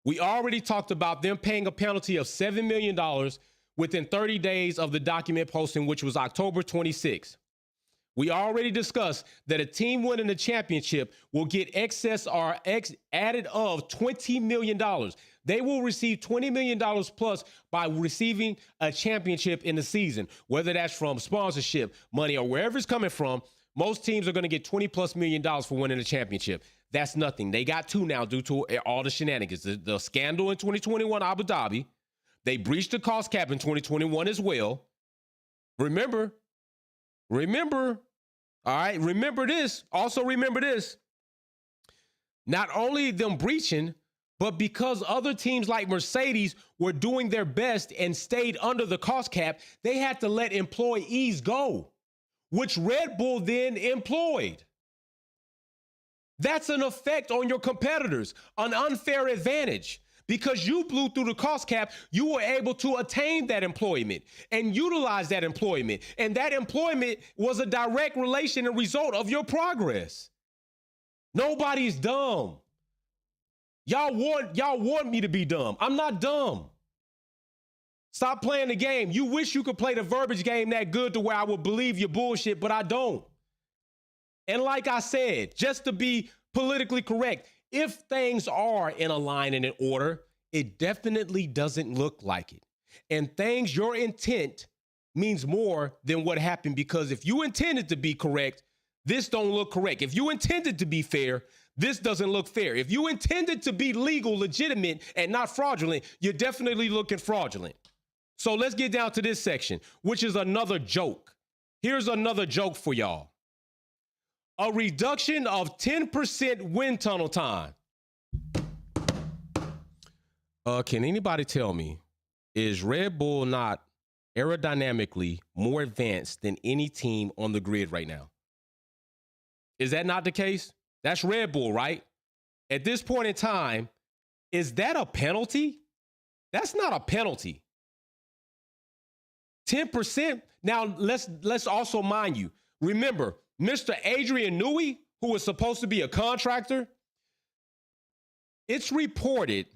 [SPEAKER 1] We already talked about them paying a penalty of $7 million within 30 days of the document posting, which was October 26th. We already discussed that a team winning the championship will get excess or added of $20 million. They will receive $20 million plus by receiving a championship in the season, whether that's from sponsorship, money, or wherever it's coming from. Most teams are going to get $20 plus million for winning the championship. That's nothing. They got 2 now due to all the shenanigans. The scandal in 2021 Abu Dhabi. They breached the cost cap in 2021 as well. Remember, all right, remember this. Also remember this. Not only them breaching, but because other teams like Mercedes were doing their best and stayed under the cost cap, they had to let employees go, which Red Bull then employed. That's an effect on your competitors, an unfair advantage. Because you blew through the cost cap, you were able to attain that employment and utilize that employment. And that employment was a direct relation and result of your progress. Nobody's dumb. Y'all want me to be dumb. I'm not dumb. Stop playing the game. You wish you could play the verbiage game that good to where I would believe your bullshit, but I don't. And like I said, just to be politically correct, if things are in a line and in order, it definitely doesn't look like it. And your intent means more than what happened, because if you intended to be correct, this don't look correct. If you intended to be fair, this doesn't look fair. If you intended to be legal, legitimate, and not fraudulent, you're definitely looking fraudulent. So let's get down to this section, which is another joke. Here's another joke for y'all. A reduction of 10% wind tunnel time. Can anybody tell me, is Red Bull not aerodynamically more advanced than any team on the grid right now? Is that not the case? That's Red Bull, right? At this point in time, is that a penalty? That's not a penalty. 10%. Now, let's also mind you, remember, Mr. Adrian Newey, who was supposed to be a contractor, it's reported,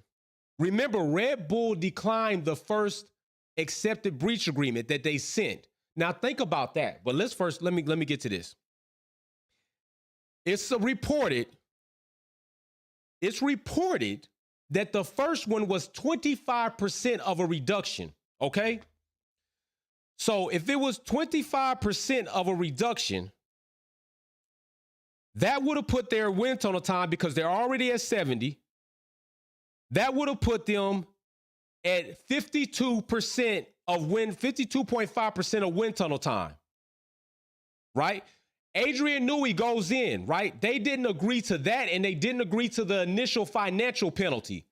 [SPEAKER 1] remember, Red Bull declined the first accepted breach agreement that they sent. Now think about that. But let me get to this. It's reported that the first one was 25% of a reduction, okay? So if it was 25% of a reduction, that would have put their wind tunnel time, because they're already at 70, that would have put them at 52% of 52.5% of wind tunnel time, right? Adrian Newey goes in, right? They didn't agree to that, and they didn't agree to the initial financial penalty.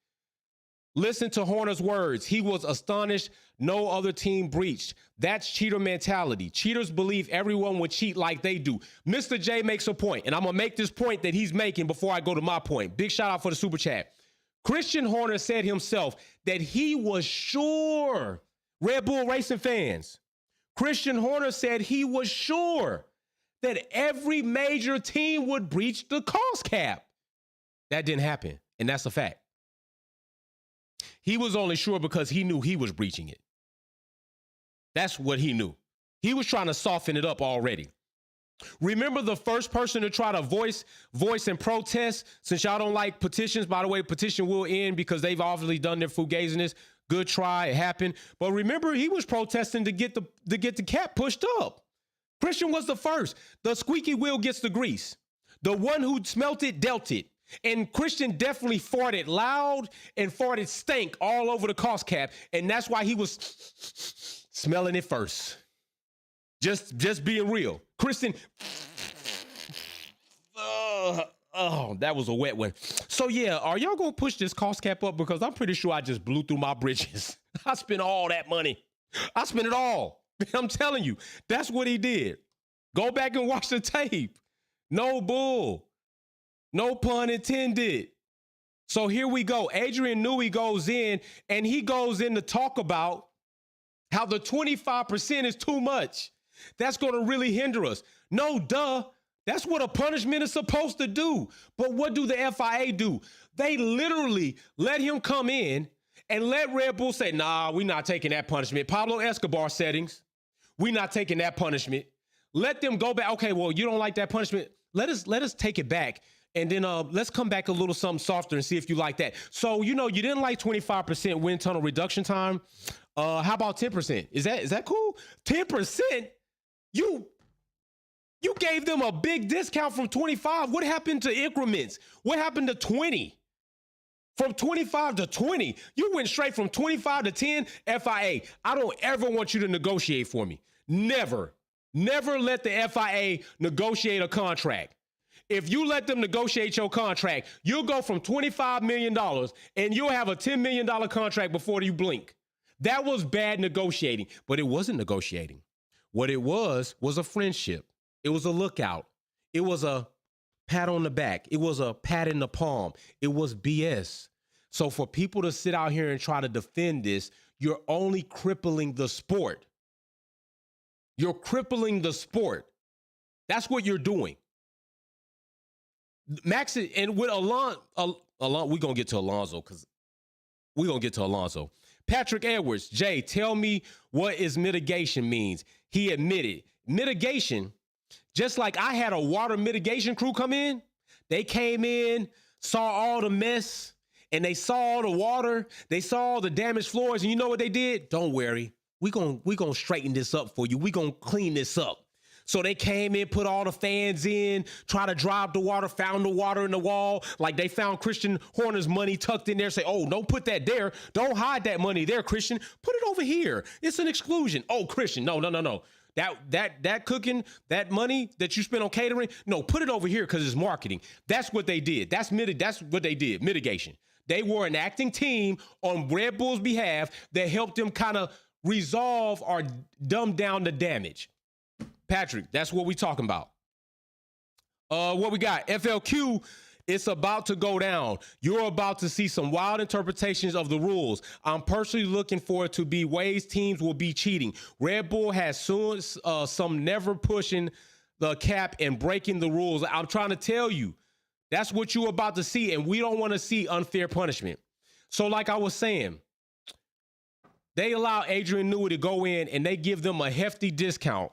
[SPEAKER 1] Listen to Horner's words. He was astonished no other team breached. That's cheater mentality. Cheaters believe everyone would cheat like they do. Mr. J makes a point, and I'm going to make this point that he's making before I go to my point. Big shout out for the super chat. Christian Horner said himself that he was sure, Red Bull Racing fans, Christian Horner said he was sure that every major team would breach the cost cap. That didn't happen, and that's a fact. He was only sure because he knew he was breaching it. That's what he knew. He was trying to soften it up already. Remember the first person to try to voice and protest, since y'all don't like petitions. By the way, petition will end because they've obviously done their fugaziness. Good try, it happened. But remember, he was protesting to get the cap pushed up. Christian was the first. The squeaky wheel gets the grease. The one who smelt it dealt it. And Christian definitely farted loud and farted stank all over the cost cap. And that's why he was smelling it first. Just being real. Christian, that was a wet one. So yeah, are y'all gonna push this cost cap up? Because I'm pretty sure I just blew through my bridges. I spent all that money. I spent it all. I'm telling you, that's what he did. Go back and watch the tape. No bull. No pun intended. So here we go. Adrian Newey goes in, and he goes in to talk about how the 25% is too much. That's going to really hinder us. No, duh. That's what a punishment is supposed to do. But what do the FIA do? They literally let him come in and let Red Bull say, nah, we're not taking that punishment. Pablo Escobar settings. We're not taking that punishment. Let them go back. Okay, well, you don't like that punishment. Let us take it back. And then let's come back a little something softer and see if you like that. So, you didn't like 25% wind tunnel reduction time. How about 10%? Is that cool? 10%? You gave them a big discount from 25. What happened to increments? What happened to 20? From 25 to 20, you went straight from 25 to 10. FIA, I don't ever want you to negotiate for me. Never. Never let the FIA negotiate a contract. If you let them negotiate your contract, you'll go from $25 million and you'll have a $10 million contract before you blink. That was bad negotiating, but it wasn't negotiating. What it was a friendship. It was a lookout. It was a pat on the back. It was a pat in the palm. It was BS. So for people to sit out here and try to defend this, you're only crippling the sport. You're crippling the sport. That's what you're doing. Max, and with Alonso, we're going to get to Alonso because we're going to get to Alonso. Patrick Edwards, Jay, tell me what is mitigation means. He admitted mitigation, just like I had a water mitigation crew come in. They came in, saw all the mess, and they saw all the water. They saw all the damaged floors, and you know what they did? Don't worry. We're gonna straighten this up for you. We're going to clean this up. So they came in, put all the fans in, try to drive the water, found the water in the wall. Like they found Christian Horner's money tucked in there. Say, oh, don't put that there. Don't hide that money there, Christian. Put it over here. It's an exclusion. Oh, Christian, no. That cooking, that money that you spent on catering, no, put it over here because it's marketing. That's what they did. That's what they did, mitigation. They were an acting team on Red Bull's behalf that helped them kind of resolve or dumb down the damage. Patrick, that's what we talking about. What we got? FLQ, it's about to go down. You're about to see some wild interpretations of the rules. I'm personally looking for it to be ways teams will be cheating. Red Bull has soon some never pushing the cap and breaking the rules. I'm trying to tell you, that's what you're about to see, and we don't want to see unfair punishment. So like I was saying, they allow Adrian Newey to go in and they give them a hefty discount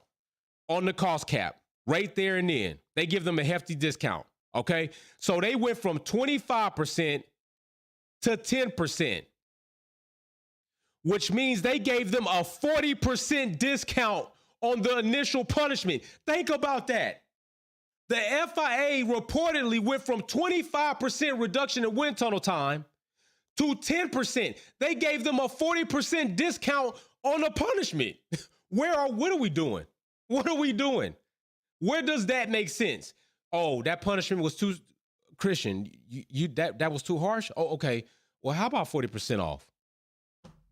[SPEAKER 1] on the cost cap right there and then. They give them a hefty discount, okay? So they went from 25% to 10%, which means they gave them a 40% discount on the initial punishment. Think about that. The FIA reportedly went from 25% reduction in wind tunnel time to 10%. They gave them a 40% discount on the punishment. What are we doing? What are we doing? Where does that make sense? Oh, that punishment was too, Christian, that was too harsh? Oh, okay. Well, how about 40% off?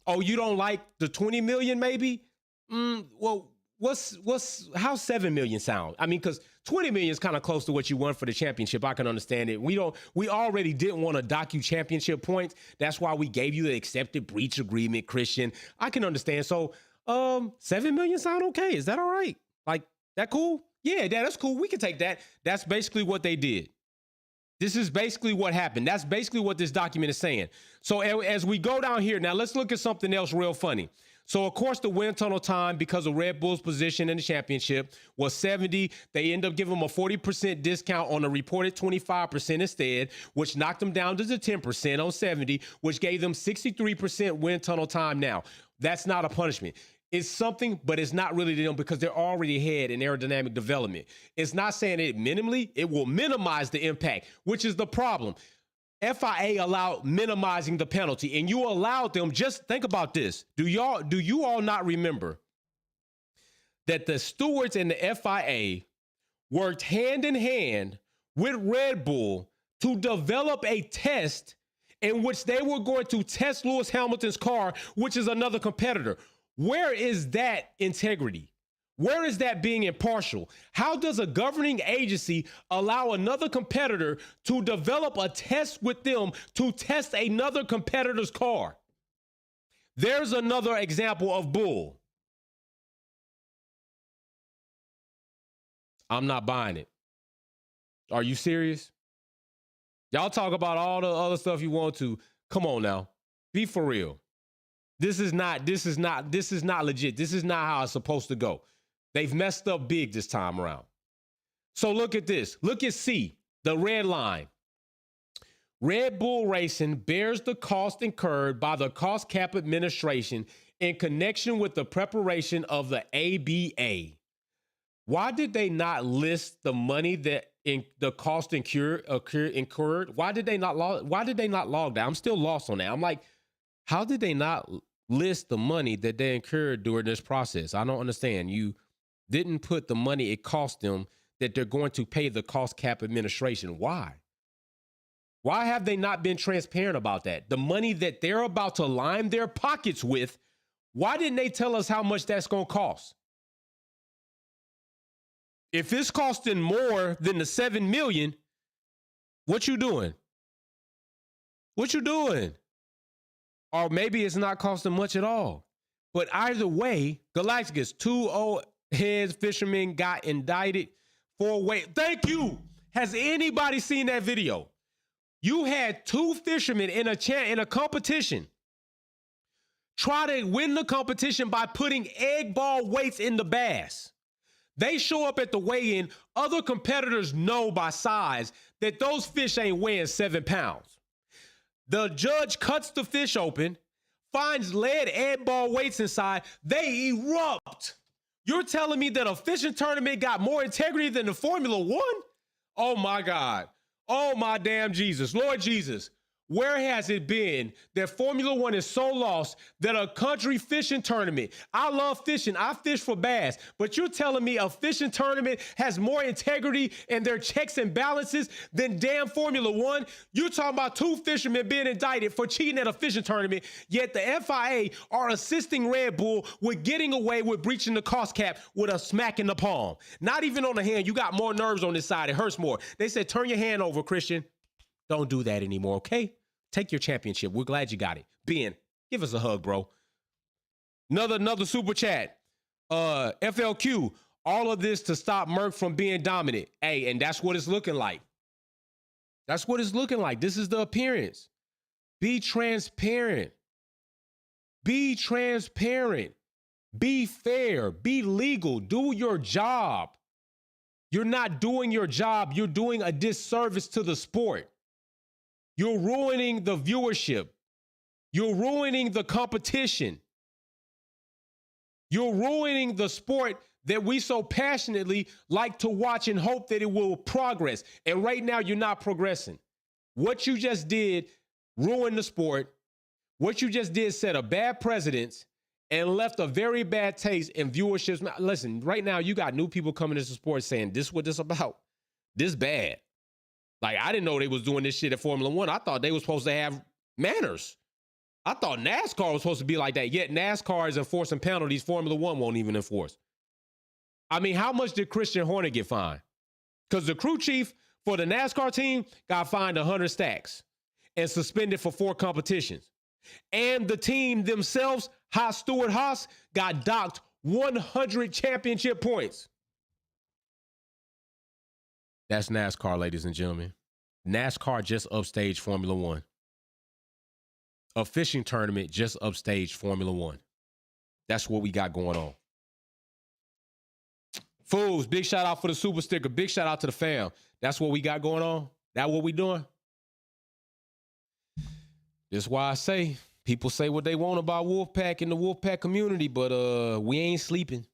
[SPEAKER 1] Oh, you don't like the 20 million maybe? Well, how's 7 million sound? I mean, because 20 million is kind of close to what you won for the championship. I can understand it. We already didn't want to dock you championship points. That's why we gave you the accepted breach agreement, Christian. I can understand. So 7 million sound okay? Is that all right? Like, that cool? Yeah, that's cool. We can take that. That's basically what they did. This is basically what happened. That's basically what this document is saying. So as we go down here, now let's look at something else real funny. So, of course, the wind tunnel time, because of Red Bull's position in the championship, was 70. They end up giving them a 40% discount on the reported 25% instead, which knocked them down to the 10% on 70, which gave them 63% wind tunnel time now. That's not a punishment. It's something, but it's not really to them because they're already ahead in aerodynamic development. It's not saying it minimally. It will minimize the impact, which is the problem. FIA allowed minimizing the penalty, and you allowed them. Just think about this. Do you all not remember that the stewards and the FIA worked hand in hand with Red Bull to develop a test in which they were going to test Lewis Hamilton's car, which is another competitor? Where is that integrity? Where is that being impartial? How does a governing agency allow another competitor to develop a test with them to test another competitor's car? There's another example of bull. I'm not buying it. Are you serious? Y'all talk about all the other stuff you want to. Come on now. Be for real. This is not legit. This is not how it's supposed to go. They've messed up big this time around. So look at this. Look at C, the red line. Red Bull Racing bears the cost incurred by the Cost Cap Administration in connection with the preparation of the ABA. Why did they not list the money that the cost incurred? Why did they not log that? I'm still lost on that. I'm like, how did they not list the money that they incurred during this process? I don't understand. You didn't put the money it cost them that they're going to pay the Cost Cap Administration. Why? Why have they not been transparent about that? The money that they're about to line their pockets with, why didn't they tell us how much that's going to cost? If it's costing more than the 7 million, what you doing? What you doing? Or maybe it's not costing much at all. But either way, Galacticus, 2 old heads fishermen got indicted for weight. Thank you. Has anybody seen that video? You had 2 fishermen in a competition try to win the competition by putting egg ball weights in the bass. They show up at the weigh-in. Other competitors know by size that those fish ain't weighing 7 pounds. The judge cuts the fish open, finds lead egg ball weights inside. They erupt. You're telling me that a fishing tournament got more integrity than the Formula One? Oh, my God. Oh, my damn Jesus. Lord Jesus, where has it been that Formula One is so lost that a country fishing tournament, I love fishing, I fish for bass, but you're telling me a fishing tournament has more integrity in their checks and balances than damn Formula One? You're talking about 2 fishermen being indicted for cheating at a fishing tournament, yet the FIA are assisting Red Bull with getting away with breaching the cost cap with a smack in the palm. Not even on the hand. You got more nerves on this side. It hurts more. They said, turn your hand over, Christian. Don't do that anymore, okay? Take your championship. We're glad you got it. Ben, give us a hug, bro. Another super chat. FLQ. All of this to stop Merck from being dominant. Hey, and that's what it's looking like. That's what it's looking like. This is the appearance. Be transparent. Be transparent. Be fair. Be legal. Do your job. You're not doing your job. You're doing a disservice to the sport. You're ruining the viewership. You're ruining the competition. You're ruining the sport that we so passionately like to watch and hope that it will progress. And right now, you're not progressing. What you just did ruined the sport. What you just did set a bad precedence and left a very bad taste in viewerships. Listen, right now, you got new people coming into sports saying, this is what this about. This bad. Like, I didn't know they was doing this shit at Formula One. I thought they were supposed to have manners. I thought NASCAR was supposed to be like that. Yet NASCAR is enforcing penalties Formula One won't even enforce. I mean, how much did Christian Horner get fined? Because the crew chief for the NASCAR team got fined 100 stacks and suspended for 4 competitions. And the team themselves, Stewart-Haas, got docked 100 championship points. That's NASCAR, ladies and gentlemen. NASCAR just upstaged Formula One. A fishing tournament just upstaged Formula One. That's what we got going on. Fools, big shout out for the super sticker. Big shout out to the fam. That's what we got going on. That what we doing? That's why I say, people say what they want about Wolfpack and the Wolfpack community, but we ain't sleeping.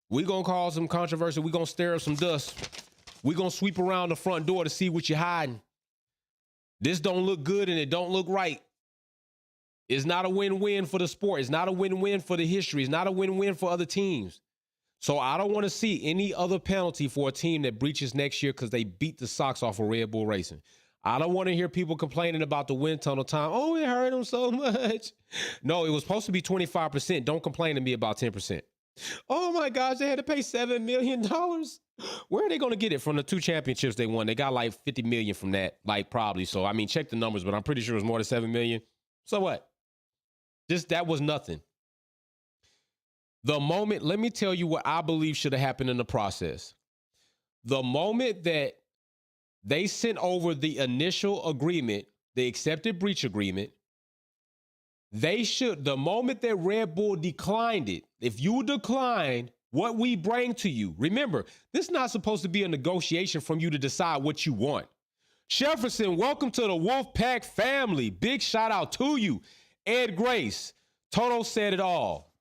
[SPEAKER 1] We gonna cause some controversy. We gonna stir up some dust. We gonna sweep around the front door to see what you're hiding. This don't look good and it don't look right. It's not a win-win for the sport. It's not a win-win for the history. It's not a win-win for other teams. So I don't want to see any other penalty for a team that breaches next year because they beat the socks off of Red Bull Racing. I don't want to hear people complaining about the wind tunnel time. Oh, it hurt them so much. No, it was supposed to be 25%. Don't complain to me about 10%. Oh my gosh, they had to pay $7 million. Where are they going to get it from the 2 championships they won? They got like 50 million from that, like probably. So, I mean, check the numbers, but I'm pretty sure it was more than 7 million. So what? That was nothing. The moment, let me tell you what I believe should have happened in the process. The moment that they sent over the initial agreement, the accepted breach agreement, the moment that Red Bull declined it, if you decline what we bring to you, remember, this is not supposed to be a negotiation from you to decide what you want. Jefferson, welcome to the Wolfpack family. Big shout out to you. Ed Grace, Toto said it all.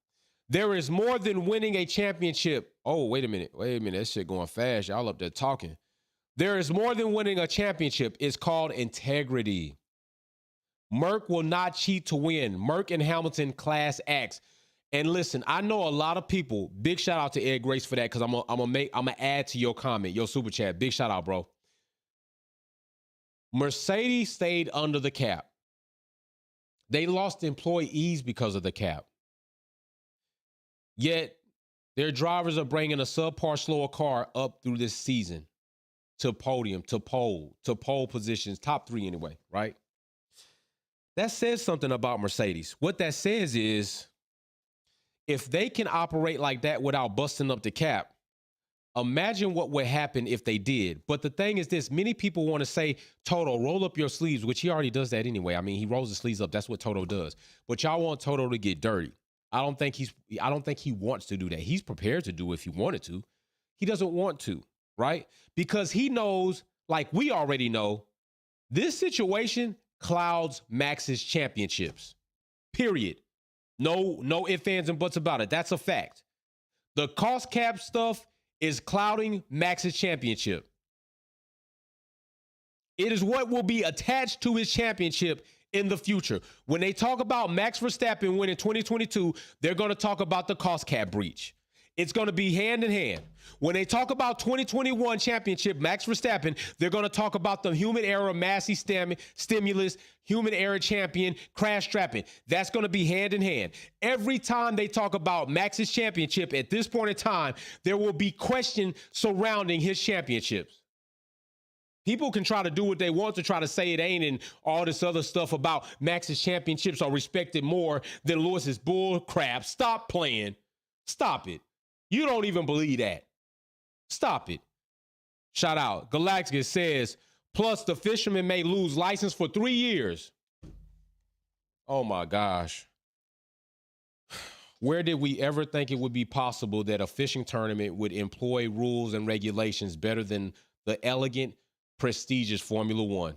[SPEAKER 1] There is more than winning a championship. Oh, wait a minute. That shit going fast. Y'all up there talking. There is more than winning a championship. It's called integrity. Merck will not cheat to win. Merck and Hamilton class acts. And listen, I know a lot of people. Big shout out to Ed Grace for that because I'm gonna add to your comment, your super chat. Big shout out, bro. Mercedes stayed under the cap. They lost employees because of the cap. Yet, their drivers are bringing a subpar, slower car up through this season to podium, to pole positions, top 3 anyway, right? That says something about Mercedes. What that says is, if they can operate like that without busting up the cap, imagine what would happen if they did. But the thing is this, many people want to say, Toto, roll up your sleeves, which he already does that anyway. I mean, he rolls his sleeves up. That's what Toto does. But y'all want Toto to get dirty. I don't think he wants to do that. He's prepared to do it if he wanted to. He doesn't want to, right? Because he knows, like we already know, this situation clouds Max's championships. Period. No ifs, ands, and buts about it. That's a fact. The cost cap stuff is clouding Max's championship. It is what will be attached to his championship in the future. When they talk about Max Verstappen winning 2022, they're going to talk about the cost cap breach. It's going to be hand in hand. When they talk about 2021 championship, Max Verstappen, they're going to talk about the human error, Massey stimulus, human error champion, crash strapping. That's going to be hand in hand. Every time they talk about Max's championship at this point in time, there will be question surrounding his championships. People can try to do what they want to try to say it ain't and all this other stuff about Max's championships are respected more than Lewis's bull crap. Stop playing. Stop it. You don't even believe that. Stop it. Shout out. Galacticus says, plus the fisherman may lose license for 3 years. Oh my gosh. Where did we ever think it would be possible that a fishing tournament would employ rules and regulations better than the elegant, prestigious Formula One?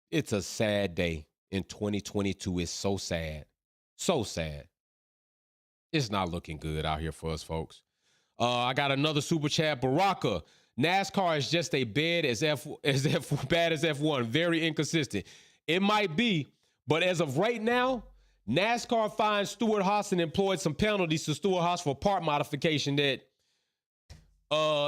[SPEAKER 1] It's a sad day in 2022. It's so sad. So sad. It's not looking good out here for us, folks. I got another super chat. Baraka, NASCAR is just a bad as F1. Very inconsistent. It might be, but as of right now, NASCAR fined Stewart-Haas and employed some penalties to Stewart-Haas for part modification that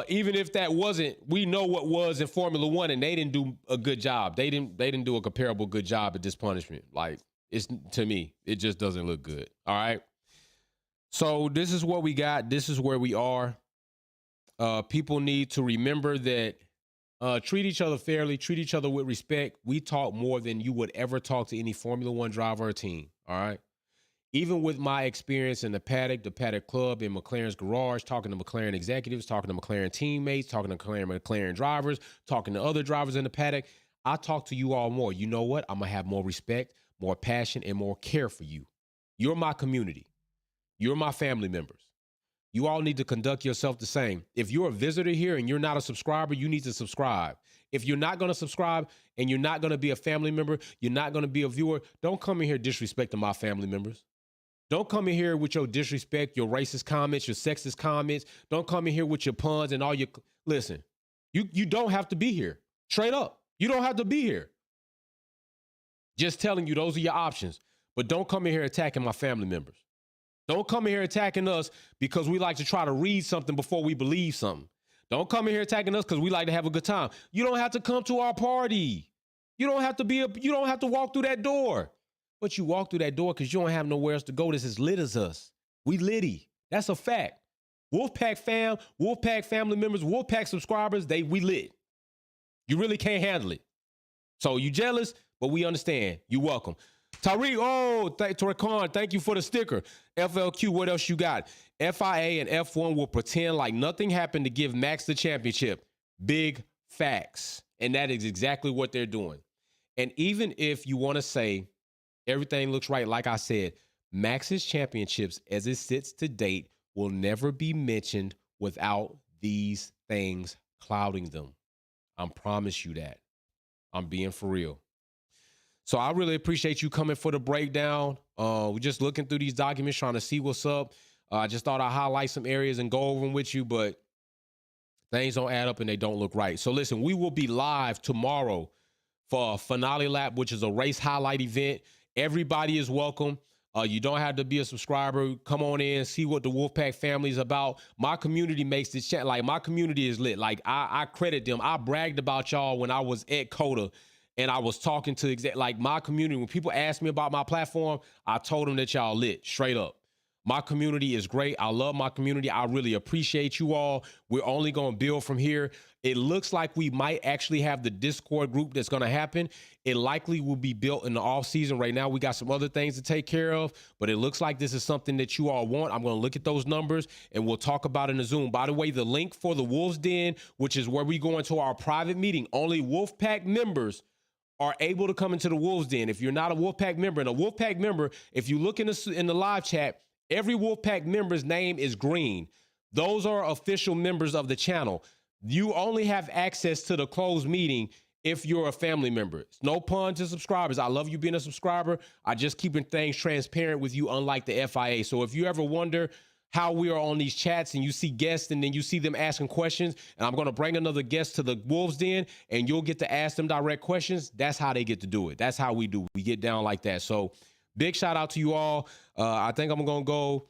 [SPEAKER 1] even if that wasn't, we know what was in Formula One, and they didn't do a good job. They didn't do a comparable good job at this punishment. Like, it's, to me, it just doesn't look good. All right. So this is what we got. This is where we are. People need to remember that treat each other fairly, treat each other with respect. We talk more than you would ever talk to any Formula One driver or team. All right. Even with my experience in the paddock club, in McLaren's garage, talking to McLaren executives, talking to McLaren teammates, talking to McLaren drivers, talking to other drivers in the paddock, I talk to you all more. You know what? I'm going to have more respect, more passion, and more care for you. You're my community. You're my family members. You all need to conduct yourself the same. If you're a visitor here and you're not a subscriber, you need to subscribe. If you're not going to subscribe and you're not going to be a family member, you're not going to be a viewer, don't come in here disrespecting my family members. Don't come in here with your disrespect, your racist comments, your sexist comments. Don't come in here with your puns and all your... Listen, you don't have to be here. Straight up. You don't have to be here. Just telling you those are your options. But don't come in here attacking my family members. Don't come in here attacking us because we like to try to read something before we believe something. Don't come in here attacking us because we like to have a good time. You don't have to come to our party. You don't have to walk through that door. But you walk through that door because you don't have nowhere else to go that's as lit as us. We litty. That's a fact. Wolfpack fam, Wolfpack family members, Wolfpack subscribers, we lit. You really can't handle it. So you jealous, but we understand. You welcome. Tariq, Tariq, thank you for the sticker. FLQ, what else you got? FIA and F1 will pretend like nothing happened to give Max the championship. Big facts. And that is exactly what they're doing. And even if you want to say everything looks right, like I said, Max's championships as it sits to date will never be mentioned without these things clouding them. I promise you that. I'm being for real. So I really appreciate you coming for the breakdown. We're just looking through these documents, trying to see what's up. I just thought I'd highlight some areas and go over them with you, but things don't add up and they don't look right. So listen, we will be live tomorrow for a finale lap, which is a race highlight event. Everybody is welcome. You don't have to be a subscriber. Come on in, see what the Wolfpack family is about. My community makes this chat. Like, my community is lit. Like, I credit them. I bragged about y'all when I was at COTA. And I was talking to like my community. When people ask me about my platform, I told them that y'all lit, straight up. My community is great. I love my community. I really appreciate you all. We're only going to build from here. It looks like we might actually have the Discord group that's going to happen. It likely will be built in the off season. Right now, we got some other things to take care of, but it looks like this is something that you all want. I'm going to look at those numbers and we'll talk about it in the Zoom. By the way, the link for the Wolves Den, which is where we go into our private meeting, only Wolfpack members are able to come into the Wolves Den. If you're not a Wolfpack member, and a Wolfpack member, if you look in the live chat, every Wolfpack member's name is green. Those are official members of the channel. You only have access to the closed meeting if you're a family member. It's no pun to subscribers. I love you being a subscriber. I just keeping things transparent with you, unlike the FIA. So if you ever wonder how we are on these chats and you see guests and then you see them asking questions, and I'm going to bring another guest to the Wolves Den and you'll get to ask them direct questions. That's how they get to do it. That's how we do. We get down like that. So big shout out to you all. I think I'm going to go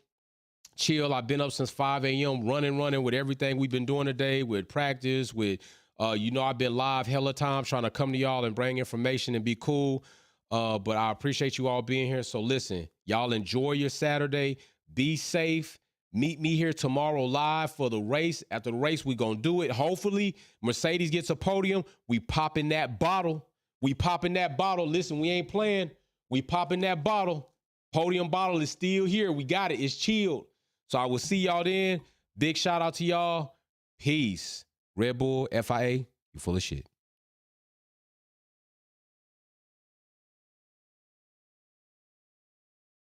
[SPEAKER 1] chill. I've been up since 5 a.m. running with everything we've been doing today, with practice, with, I've been live hella times trying to come to y'all and bring information and be cool. But I appreciate you all being here. So listen, y'all enjoy your Saturday. Be safe. Meet me here tomorrow live for the race. After the race, we're going to do it. Hopefully, Mercedes gets a podium. We popping that bottle. Listen, we ain't playing. We popping that bottle. Podium bottle is still here. We got it. It's chilled. So I will see y'all then. Big shout out to y'all. Peace. Red Bull, FIA, you full of shit.